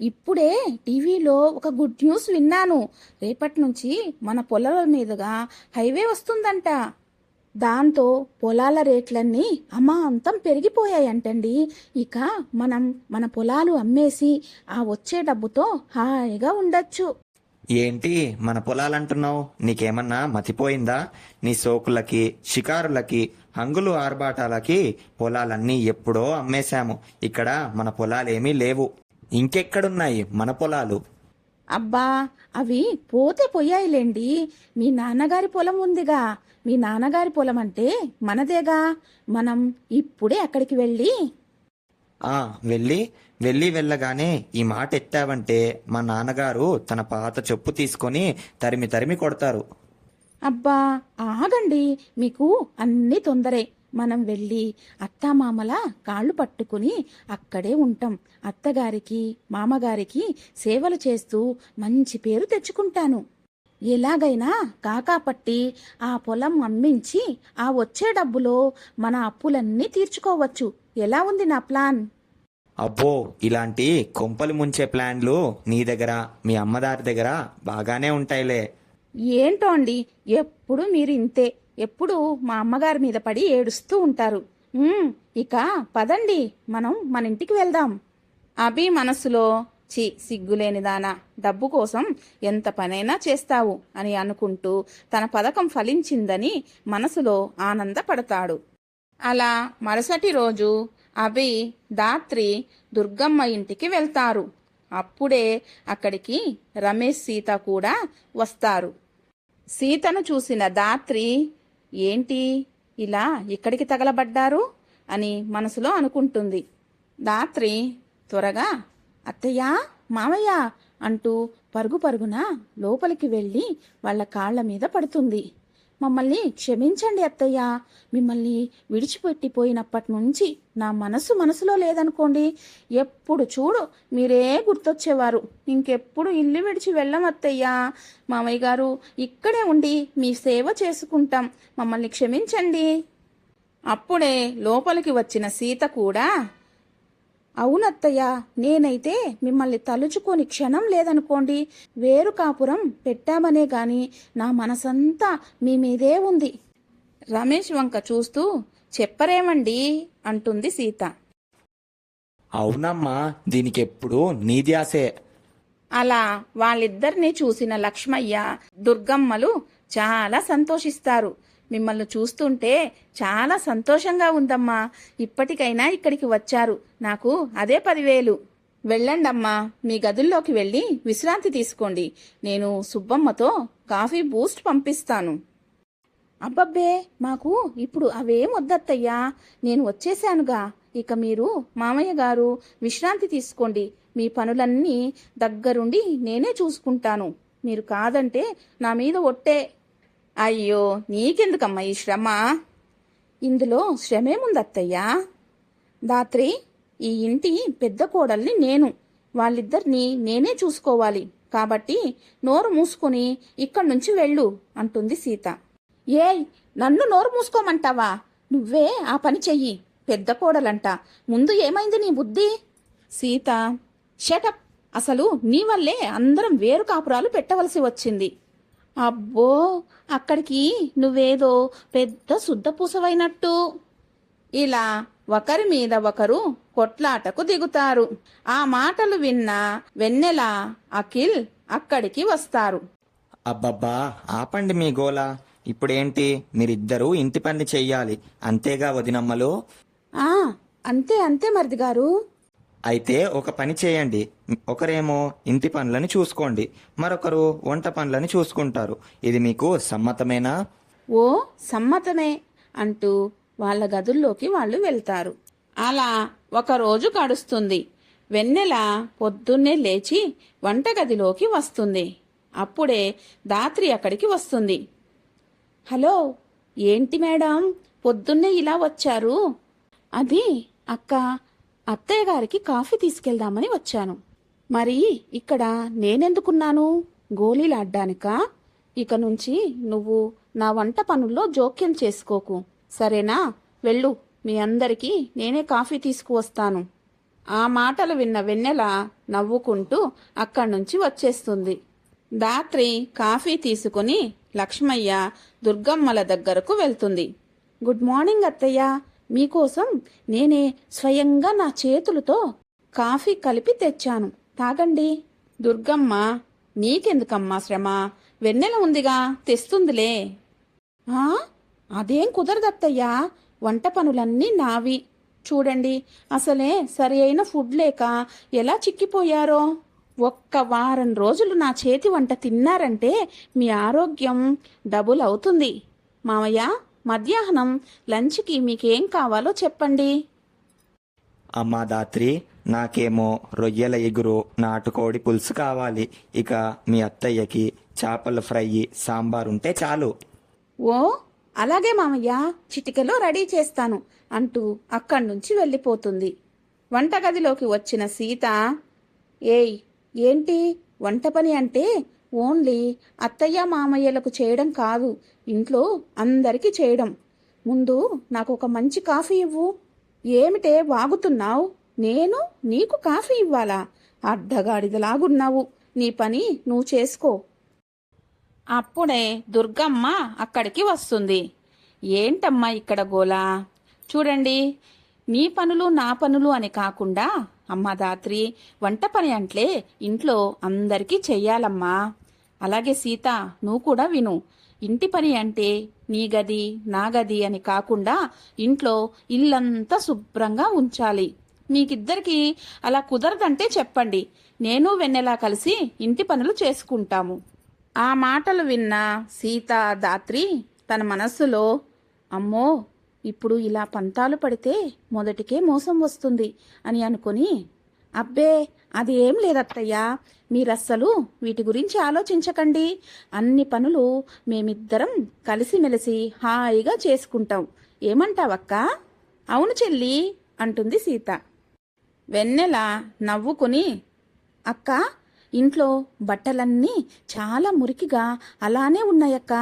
Speaker 2: ఇప్పుడే టీవీలో ఒక గుడ్ న్యూస్ విన్నాను. రేపటి నుంచి మన పొలాల మీదుగా హైవే వస్తుందంట. దాంతో పొలాల రేట్లన్నీ అమాంతం పెరిగిపోయాయంటండి. ఇక మనం మన పొలాలు అమ్మేసి ఆ వచ్చే డబ్బుతో హాయిగా ఉండొచ్చు.
Speaker 3: ఏంటి మన పొలాలంటున్నావు? నీకేమన్నా మతిపోయిందా? నీ సోకులకి, షికారులకి, హంగులు ఆర్భాటాలకి పొలాలన్నీ ఎప్పుడో అమ్మేశాము. ఇక్కడ మన పొలాలేమీ లేవు. ఇంకెక్కడున్నాయి మన పొలాలు?
Speaker 2: అబ్బా, అవి పోతే పోయాయిలేండి. మీ నాన్నగారి పొలం ఉందిగా. మీ నాన్నగారి పొలం అంటే మనదేగా. మనం ఇప్పుడే అక్కడికి వెళ్ళి
Speaker 3: వెళ్ళగానే ఈ మాట ఎత్తావంటే మా నాన్నగారు తన పాత చెప్పు తీసుకొని తరిమి తరిమి కొడతారు.
Speaker 2: అబ్బా ఆగండి, మీకు అన్నీ తొందరే. మనం వెళ్ళి అత్తామామల కాళ్ళు పట్టుకుని అక్కడే ఉంటాం. అత్తగారికి మామగారికి సేవలు చేస్తూ మంచి పేరు తెచ్చుకుంటాను. ఎలాగైనా కాకాపట్టి ఆ పొలం అమ్మించి ఆ వచ్చే డబ్బులో మన అప్పులన్నీ తీర్చుకోవచ్చు. ఎలా ఉంది నా ప్లాన్?
Speaker 3: అబ్బో, ఇలాంటి కొంపలు ముంచే ప్లాన్లు నీ దగ్గర, మీ అమ్మదారి దగ్గర బాగానే ఉంటాయిలే.
Speaker 2: ఏంటో అండి, ఎప్పుడు మీరు ఇంతే. ఎప్పుడు మా అమ్మగారి మీద పడి ఏడుస్తూ ఉంటారు. ఇక పదండి, మనం మన ఇంటికి వెళ్దాం. అభి మనసులో, సిగ్గులేనిదానా, డబ్బు కోసం ఎంత పనైనా చేస్తావు అని అనుకుంటూ తన పథకం ఫలించిందని మనసులో ఆనందపడతాడు. అలా మరుసటి రోజు అభి దాత్రి దుర్గమ్మ ఇంటికి వెళ్తారు. అప్పుడే అక్కడికి రమేష్ సీత కూడా వస్తారు. సీతను చూసిన దాత్రి, ఏంటి ఇలా ఇక్కడికి తగలబడ్డారు అని మనసులో అనుకుంటుంది. దాత్రి త్వరగా అత్తయ్య మామయ్య అంటూ పరుగు పరుగున లోపలికి వెళ్ళి వాళ్ళ కాళ్ల మీద పడుతుంది. మమ్మల్ని క్షమించండి అత్తయ్య. మిమ్మల్ని విడిచిపెట్టిపోయినప్పటి నుంచి నా మనసులో లేదనుకోండి. ఎప్పుడు చూడు మీరే గుర్తొచ్చేవారు. ఇంకెప్పుడు ఇల్లు విడిచి వెళ్ళం అత్తయ్య. మామయ్య గారు, ఇక్కడే ఉండి మీ సేవ చేసుకుంటాం. మమ్మల్ని క్షమించండి. అప్పుడే లోపలికి వచ్చిన సీత కూడా, అవునత్తయ్య, నేనైతే మిమ్మల్ని తలుచుకొని క్షణం లేదనుకోండి. వేరు కాపురం పెట్టామనే గాని నా మనసంతా మీ మీదే ఉంది. రమేష్ వంక చూస్తూ, చెప్పరేమండి అంటుంది సీత.
Speaker 3: అవునమ్మా, దీనికెప్పుడు నీద్యాసే.
Speaker 2: అలా వాళ్ళిద్దరినీ చూసిన లక్ష్మయ్య దుర్గమ్మలు చాలా సంతోషిస్తారు. మిమ్మల్ని చూస్తుంటే చాలా సంతోషంగా ఉందమ్మా. ఇప్పటికైనా ఇక్కడికి వచ్చారు. నాకు అదే 10,000. వెళ్ళండమ్మా, మీ గదుల్లోకి వెళ్ళి విశ్రాంతి తీసుకోండి. నేను సుబ్బమ్మతో కాఫీ బూస్ట్ పంపిస్తాను. అబ్బబ్బే, మాకు ఇప్పుడు అవేం వద్దత్తయ్యా. నేను వచ్చేశానుగా. ఇక మీరు మామయ్య గారు విశ్రాంతి తీసుకోండి. మీ పనులన్నీ దగ్గరుండి నేనే చూసుకుంటాను. మీరు కాదంటే నా మీద ఒట్టే. అయ్యో, నీకెందుకమ్మా ఈ శ్రమ? ఇందులో శ్రమేముందత్తయ్యా? దాత్రి, ఈ ఇంటి పెద్ద కోడల్ని నేను. వాళ్ళిద్దరినీ నేనే చూసుకోవాలి. కాబట్టి నోరు మూసుకొని ఇక్కడి నుంచి వెళ్ళు అంటుంది సీత. ఏయ్, నన్ను నోరు మూసుకోమంటావా? నువ్వే ఆ పని చెయ్యి. పెద్ద కోడలంట. ముందు ఏమైంది నీ బుద్ధి? సీత, షటప్. అసలు నీ వల్లే అందరం వేరు కాపురాలు పెట్టవలసి వచ్చింది. అబ్బో, అక్కడికి నువ్వేదో పెద్ద శుద్ధపూసవైనట్టు. ఇలా ఒకరి మీద ఒకరు కొట్లాటకు దిగుతారు. ఆ మాటలు విన్న వెన్నెల, అఖిల్ అక్కడికి వస్తారు.
Speaker 3: అబ్బబ్బా, ఆపండి మీ గోల. ఇప్పుడేంటి, మీరిద్దరూ ఇంటి పని చెయ్యాలి అంతేగా వదినమ్మలు?
Speaker 2: ఆ, అంతే అంతే మరిది గారు.
Speaker 3: అయితే ఒక పని చేయండి. ఒకరేమో ఇంటి పనులని చూసుకోండి, మరొకరు వంట పనులని చూసుకుంటారు. ఇది మీకు సమ్మతమేనా?
Speaker 2: ఓ, సమ్మతమే అంటూ వాళ్ళ గదుల్లోకి వాళ్ళు వెళ్తారు. అలా ఒకరోజు గడుస్తుంది. వెన్నెల పొద్దున్నే లేచి వంటగదిలోకి వస్తుంది. అప్పుడే దాత్రి అక్కడికి వస్తుంది. హలో, ఏంటి మేడం పొద్దున్నే ఇలా వచ్చారు? అది అక్క, అత్తయ్య గారికి కాఫీ తీసుకెళ్దామని వచ్చాను. మరి ఇక్కడ నేనెందుకున్నాను? గోళీలాడ్డానికా? ఇక నుంచి నువ్వు నా వంట పనుల్లో జోక్యం చేసుకోకు, సరేనా? వెళ్ళు, మీ అందరికీ నేనే కాఫీ తీసుకువస్తాను. ఆ మాటలు విన్న వెన్నెల నవ్వుకుంటూ అక్కడి నుంచి వచ్చేస్తుంది. దాత్రి కాఫీ తీసుకుని లక్ష్మయ్య, దుర్గమ్మల దగ్గరకు వెళ్తుంది. గుడ్ మార్నింగ్ అత్తయ్య, మీకోసం నేనే స్వయంగా నా చేతులతో కాఫీ కలిపి తెచ్చాను, తాగండి. దుర్గమ్మ, నీకెందుకమ్మా శ్రమ, వెన్నెల ఉందిగా, తెస్తుందిలే. ఆ, అదేం కుదరదత్తయ్యా, వంట పనులన్నీ నావి. చూడండి, అసలే సరి అయిన ఫుడ్ లేక ఎలా చిక్కిపోయారో. ఒక్క వారం రోజులు నా చేతి వంట తిన్నారంటే మీ ఆరోగ్యం డబుల్ అవుతుంది. మామయ్య, మధ్యాహ్నం లంచ్కి మీకేం కావాలో చెప్పండి.
Speaker 3: అమ్మా దాత్రి, నాకేమో రొయ్యల ఎగురు, నాటుకోడి పులుసు కావాలి. ఇక మీ అత్తయ్యకి చేపల ఫ్రై, సాంబారుంటే చాలు.
Speaker 2: ఓ, అలాగే మామయ్య, చిటికెలో రెడీ చేస్తాను అంటూ అక్కడి నుంచి వెళ్ళిపోతుంది. వంటగదిలోకి వచ్చిన సీత, ఏయ్, ఏంటి వంట పని అంటే ఓన్లీ అత్తయ్య మామయ్యలకు చేయడం కాదు, ఇంట్లో అందరికీ చేయడం. ముందు నాకు ఒక మంచి కాఫీ ఇవ్వు. ఏమిటే వాగుతున్నావు? నేను నీకు కాఫీ ఇవ్వాలా? అడ్డగాడిదలాగున్నావు. నీ పని నువ్వు చేసుకో. అప్పుడే దుర్గమ్మ అక్కడికి వస్తుంది. ఏంటమ్మా ఇక్కడ గోలా? చూడండి, నీ పనులు నా పనులు అని కాకుండా, అమ్మా దాత్రి, వంట పని అంటే ఇంట్లో అందరికీ చెయ్యాలమ్మా. అలాగే సీత, నువ్వు కూడా విను. ఇంటి పని అంటే నీ గది నా గది అని కాకుండా ఇంట్లో ఇల్లంతా శుభ్రంగా ఉంచాలి. మీకిద్దరికి అలా కుదరదంటే చెప్పండి, నేను వెన్నెలా కలిసి ఇంటి పనులు చేసుకుంటాము. ఆ మాటలు విన్న సీత, దాత్రి తన మనస్సులో, అమ్మో, ఇప్పుడు ఇలా పంతాలు పడితే మొదటికే మోసం వస్తుంది అని అనుకుని, అబ్బే, అది ఏం లేదత్తయ్యా, మీరస్సలు వీటి గురించి ఆలోచించకండి. అన్ని పనులు మేమిద్దరం కలిసిమెలిసి హాయిగా చేసుకుంటాం. ఏమంటావక్క? అవును చెల్లి అంటుంది సీత. వెన్నెల నవ్వుకుని, అక్క, ఇంట్లో బట్టలన్నీ చాలా మురికిగా అలానే ఉన్నాయక్క.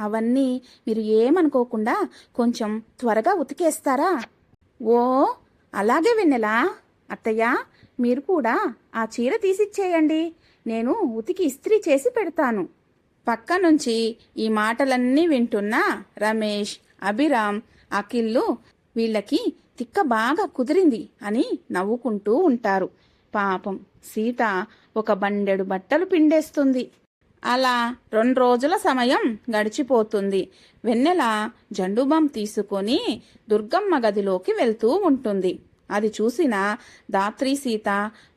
Speaker 2: అవన్నీ మీరు ఏమనుకోకుండా కొంచెం త్వరగా ఉతికేస్తారా? ఓ, అలాగే వెన్నెలా. అత్తయ్య, మీరు కూడా ఆ చీర తీసిచ్చేయండి, నేను ఉతికి ఇస్త్రీ చేసి పెడతాను. పక్క నుంచి ఈ మాటలన్నీ వింటున్న రమేష్, అభిరామ్, అఖిల్లు వీళ్ళకి తిక్క బాగా కుదిరింది అని నవ్వుకుంటూ ఉంటారు. పాపం సీత ఒక బండెడు బట్టలు పిండేస్తుంది. అలా 2 రోజుల సమయం గడిచిపోతుంది. వెన్నెల జండుబాం తీసుకొని దుర్గమ్మ గదిలోకి వెళ్తూ ఉంటుంది. అది చూసిన దాత్రి, సీత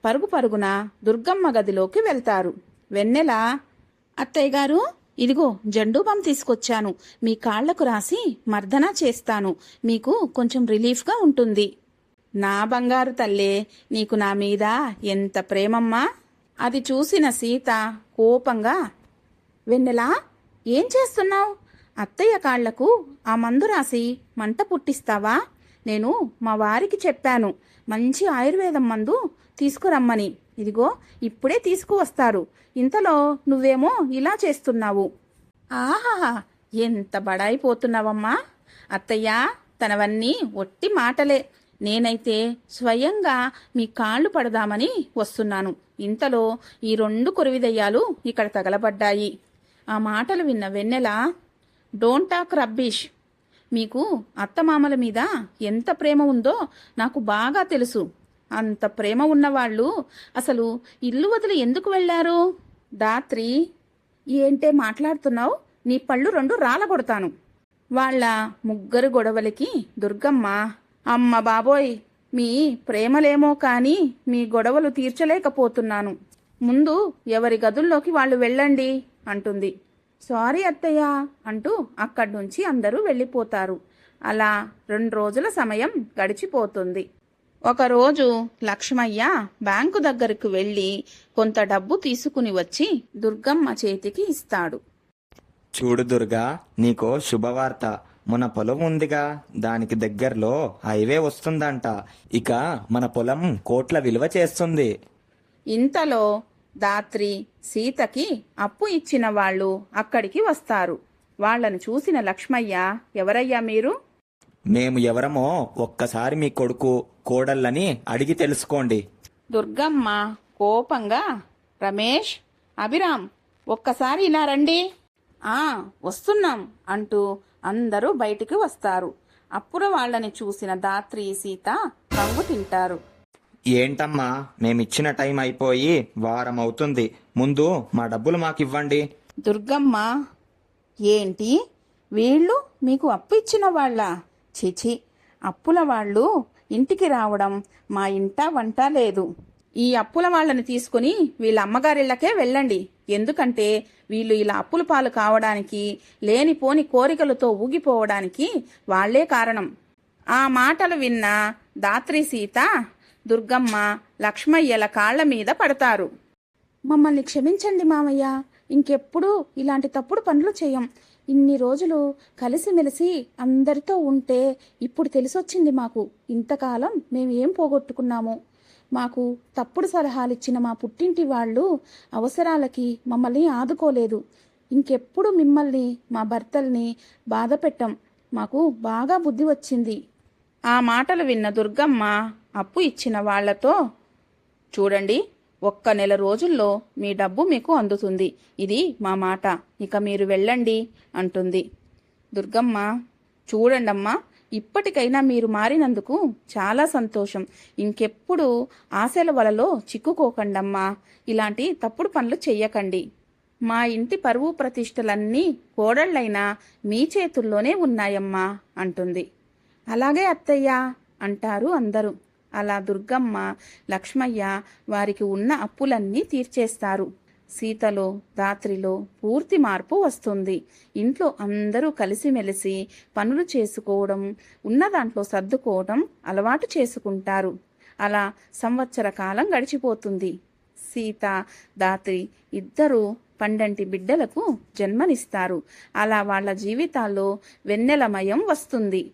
Speaker 2: పరుగు పరుగున దుర్గమ్మ గదిలోకి వెళ్తారు. వెన్నెల, అత్తయ్య గారు, ఇదిగో జండుబాం తీసుకొచ్చాను, మీ కాళ్లకు రాసి మర్దన చేస్తాను, మీకు కొంచెం రిలీఫ్గా ఉంటుంది. నా బంగారు తల్లే, నీకు నా మీద ఎంత ప్రేమమ్మా. అది చూసిన సీత కోపంగా, వెన్నెలా, ఏం చేస్తున్నావు? అత్తయ్య కాళ్లకు ఆ మందు రాసి మంట పుట్టిస్తావా? నేను మా వారికి చెప్పాను మంచి ఆయుర్వేదం మందు తీసుకురమ్మని. ఇదిగో ఇప్పుడే తీసుకువస్తారు. ఇంతలో నువ్వేమో ఇలా చేస్తున్నావు. ఆహా, ఎంత బడాయిపోతున్నావమ్మా. అత్తయ్యా, తనవన్నీ ఒట్టి మాటలే. నేనైతే స్వయంగా మీ కాళ్ళు పడదామని వస్తున్నాను. ఇంతలో ఈ 2 కొరివిదయ్యాలు ఇక్కడ తగలబడ్డాయి. ఆ మాటలు విన్న వెన్నెల, డోంట్ టాక్ రబ్బిష్. మీకు అత్తమామల మీద ఎంత ప్రేమ ఉందో నాకు బాగా తెలుసు. అంత ప్రేమ ఉన్నవాళ్ళు అసలు ఇల్లు వదిలి ఎందుకు వెళ్ళారు? దాత్రి, ఏంటే మాట్లాడుతున్నావు? నీ పళ్ళు 2 రాలగొడతాను. వాళ్ళ ముగ్గురు గొడవలకి దుర్గమ్మ, అమ్మ బాబోయ్, మీ ప్రేమలేమో కానీ మీ గొడవలు తీర్చలేకపోతున్నాను. ముందు ఎవరి గదుల్లోకి వాళ్ళు వెళ్ళండి అంటుంది. సారీ అత్తయ్య అంటూ అక్కడి నుంచి అందరూ వెళ్ళిపోతారు. అలా 2 రోజుల సమయం గడిచిపోతుంది. ఒకరోజు లక్ష్మయ్య బ్యాంకు దగ్గరకు వెళ్ళి కొంత డబ్బు తీసుకుని వచ్చి దుర్గమ్మ చేతికి ఇస్తాడు.
Speaker 3: చూడు దుర్గా, నీకో శుభవార్త. మన పొలం ఉందిగా, దానికి దగ్గరలో హైవే వస్తుందంట. ఇక మన పొలం కోట్ల విలువ చేస్తుంది.
Speaker 2: ఇంతలో దాత్రి, సీతకి అప్పు ఇచ్చిన వాళ్ళు అక్కడికి వస్తారు. వాళ్ళను చూసిన లక్ష్మయ్య, ఎవరయ్యా మీరు?
Speaker 3: మేము ఎవరమో ఒక్కసారి మీ కొడుకు కోడళ్ళని అడిగి తెలుసుకోండి.
Speaker 2: దుర్గమ్మ కోపంగా, రమేష్, అభిరామ్, ఒక్కసారి ఇలా రండి. వస్తున్నాం అంటూ అందరూ బయటికి వస్తారు. అప్పుడు వాళ్ళని చూసిన దాత్రి, సీత రంగు తింటారు.
Speaker 3: ఏంటమ్మా, మేమిచ్చిన టైం అయిపోయి వారం అవుతుంది. ముందు మా డబ్బులు మాకివ్వండి.
Speaker 2: దుర్గమ్మ, ఏంటి వీళ్ళు మీకు అప్పు ఇచ్చిన వాళ్ళ? చిచి, అప్పుల వాళ్ళు ఇంటికి రావడం మా ఇంట వంట లేదు. ఈ అప్పుల వాళ్ళని తీసుకుని వీళ్ళ అమ్మగారిళ్ళకే వెళ్ళండి. ఎందుకంటే వీళ్ళు ఇలా అప్పుల పాలు కావడానికి, లేనిపోని కోరికలతో ఊగిపోవడానికి వాళ్లే కారణం. ఆ మాటలు విన్న దాత్రి, సీత, దుర్గమ్మ, లక్ష్మయ్యల కాళ్ల మీద పడతారు. మమ్మల్ని క్షమించండి మామయ్య, ఇంకెప్పుడు ఇలాంటి తప్పుడు పనులు చేయం. ఇన్ని రోజులు కలిసిమెలిసి అందరితో ఉంటే ఇప్పుడు తెలిసొచ్చింది మాకు. ఇంతకాలం మేమేం పోగొట్టుకున్నాము. మాకు తప్పుడు సలహాలిచ్చిన మా పుట్టింటి వాళ్ళు అవసరాలకి మమ్మల్ని ఆదుకోలేదు. ఇంకెప్పుడు మిమ్మల్ని, మా భర్తల్ని బాధ పెట్టం. మాకు బాగా బుద్ధి వచ్చింది. ఆ మాటలు విన్న దుర్గమ్మ అప్పు ఇచ్చిన వాళ్లతో, చూడండి, 1 నెల రోజుల్లో మీ డబ్బు మీకు అందుతుంది. ఇది మా మాట. ఇక మీరు వెళ్ళండి అంటుంది. దుర్గమ్మ, చూడండమ్మా, ఇప్పటికైనా మీరు మారినందుకు చాలా సంతోషం. ఇంకెప్పుడు ఆశల వలలో చిక్కుకోకండమ్మా. ఇలాంటి తప్పుడు పనులు చెయ్యకండి. మా ఇంటి పరువు ప్రతిష్టలన్నీ కోడళ్లైనా మీ చేతుల్లోనే ఉన్నాయమ్మా అంటుంది. అలాగే అత్తయ్య అంటారు అందరూ. అలా దుర్గమ్మ, లక్ష్మయ్య వారికి ఉన్న అప్పులన్నీ తీర్చేస్తారు. సీతలో, దాత్రిలో పూర్తి మార్పు వస్తుంది. ఇంట్లో అందరూ కలిసిమెలిసి పనులు చేసుకోవడం, ఉన్న దాంట్లో సర్దుకోవడం అలవాటు చేసుకుంటారు. అలా సంవత్సర కాలం గడిచిపోతుంది. సీత, దాత్రి ఇద్దరూ పండంటి బిడ్డలకు జన్మనిస్తారు. అలా వాళ్ళ జీవితాల్లో వెన్నెలమయం వస్తుంది.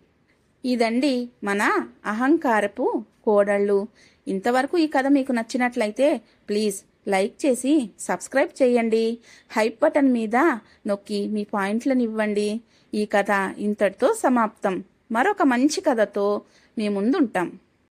Speaker 2: ఇదండి మన అహంకారపు కోడళ్ళు. ఇంతవరకు ఈ కథ మీకు నచ్చినట్లయితే ప్లీజ్ లైక్ చేసి సబ్స్క్రైబ్ చేయండి. హైప్ బటన్ మీద నొక్కి మీ పాయింట్లను ఇవ్వండి. ఈ కథ ఇంతటితో సమాప్తం. మరొక మంచి కథతో మీ ముందుంటాం.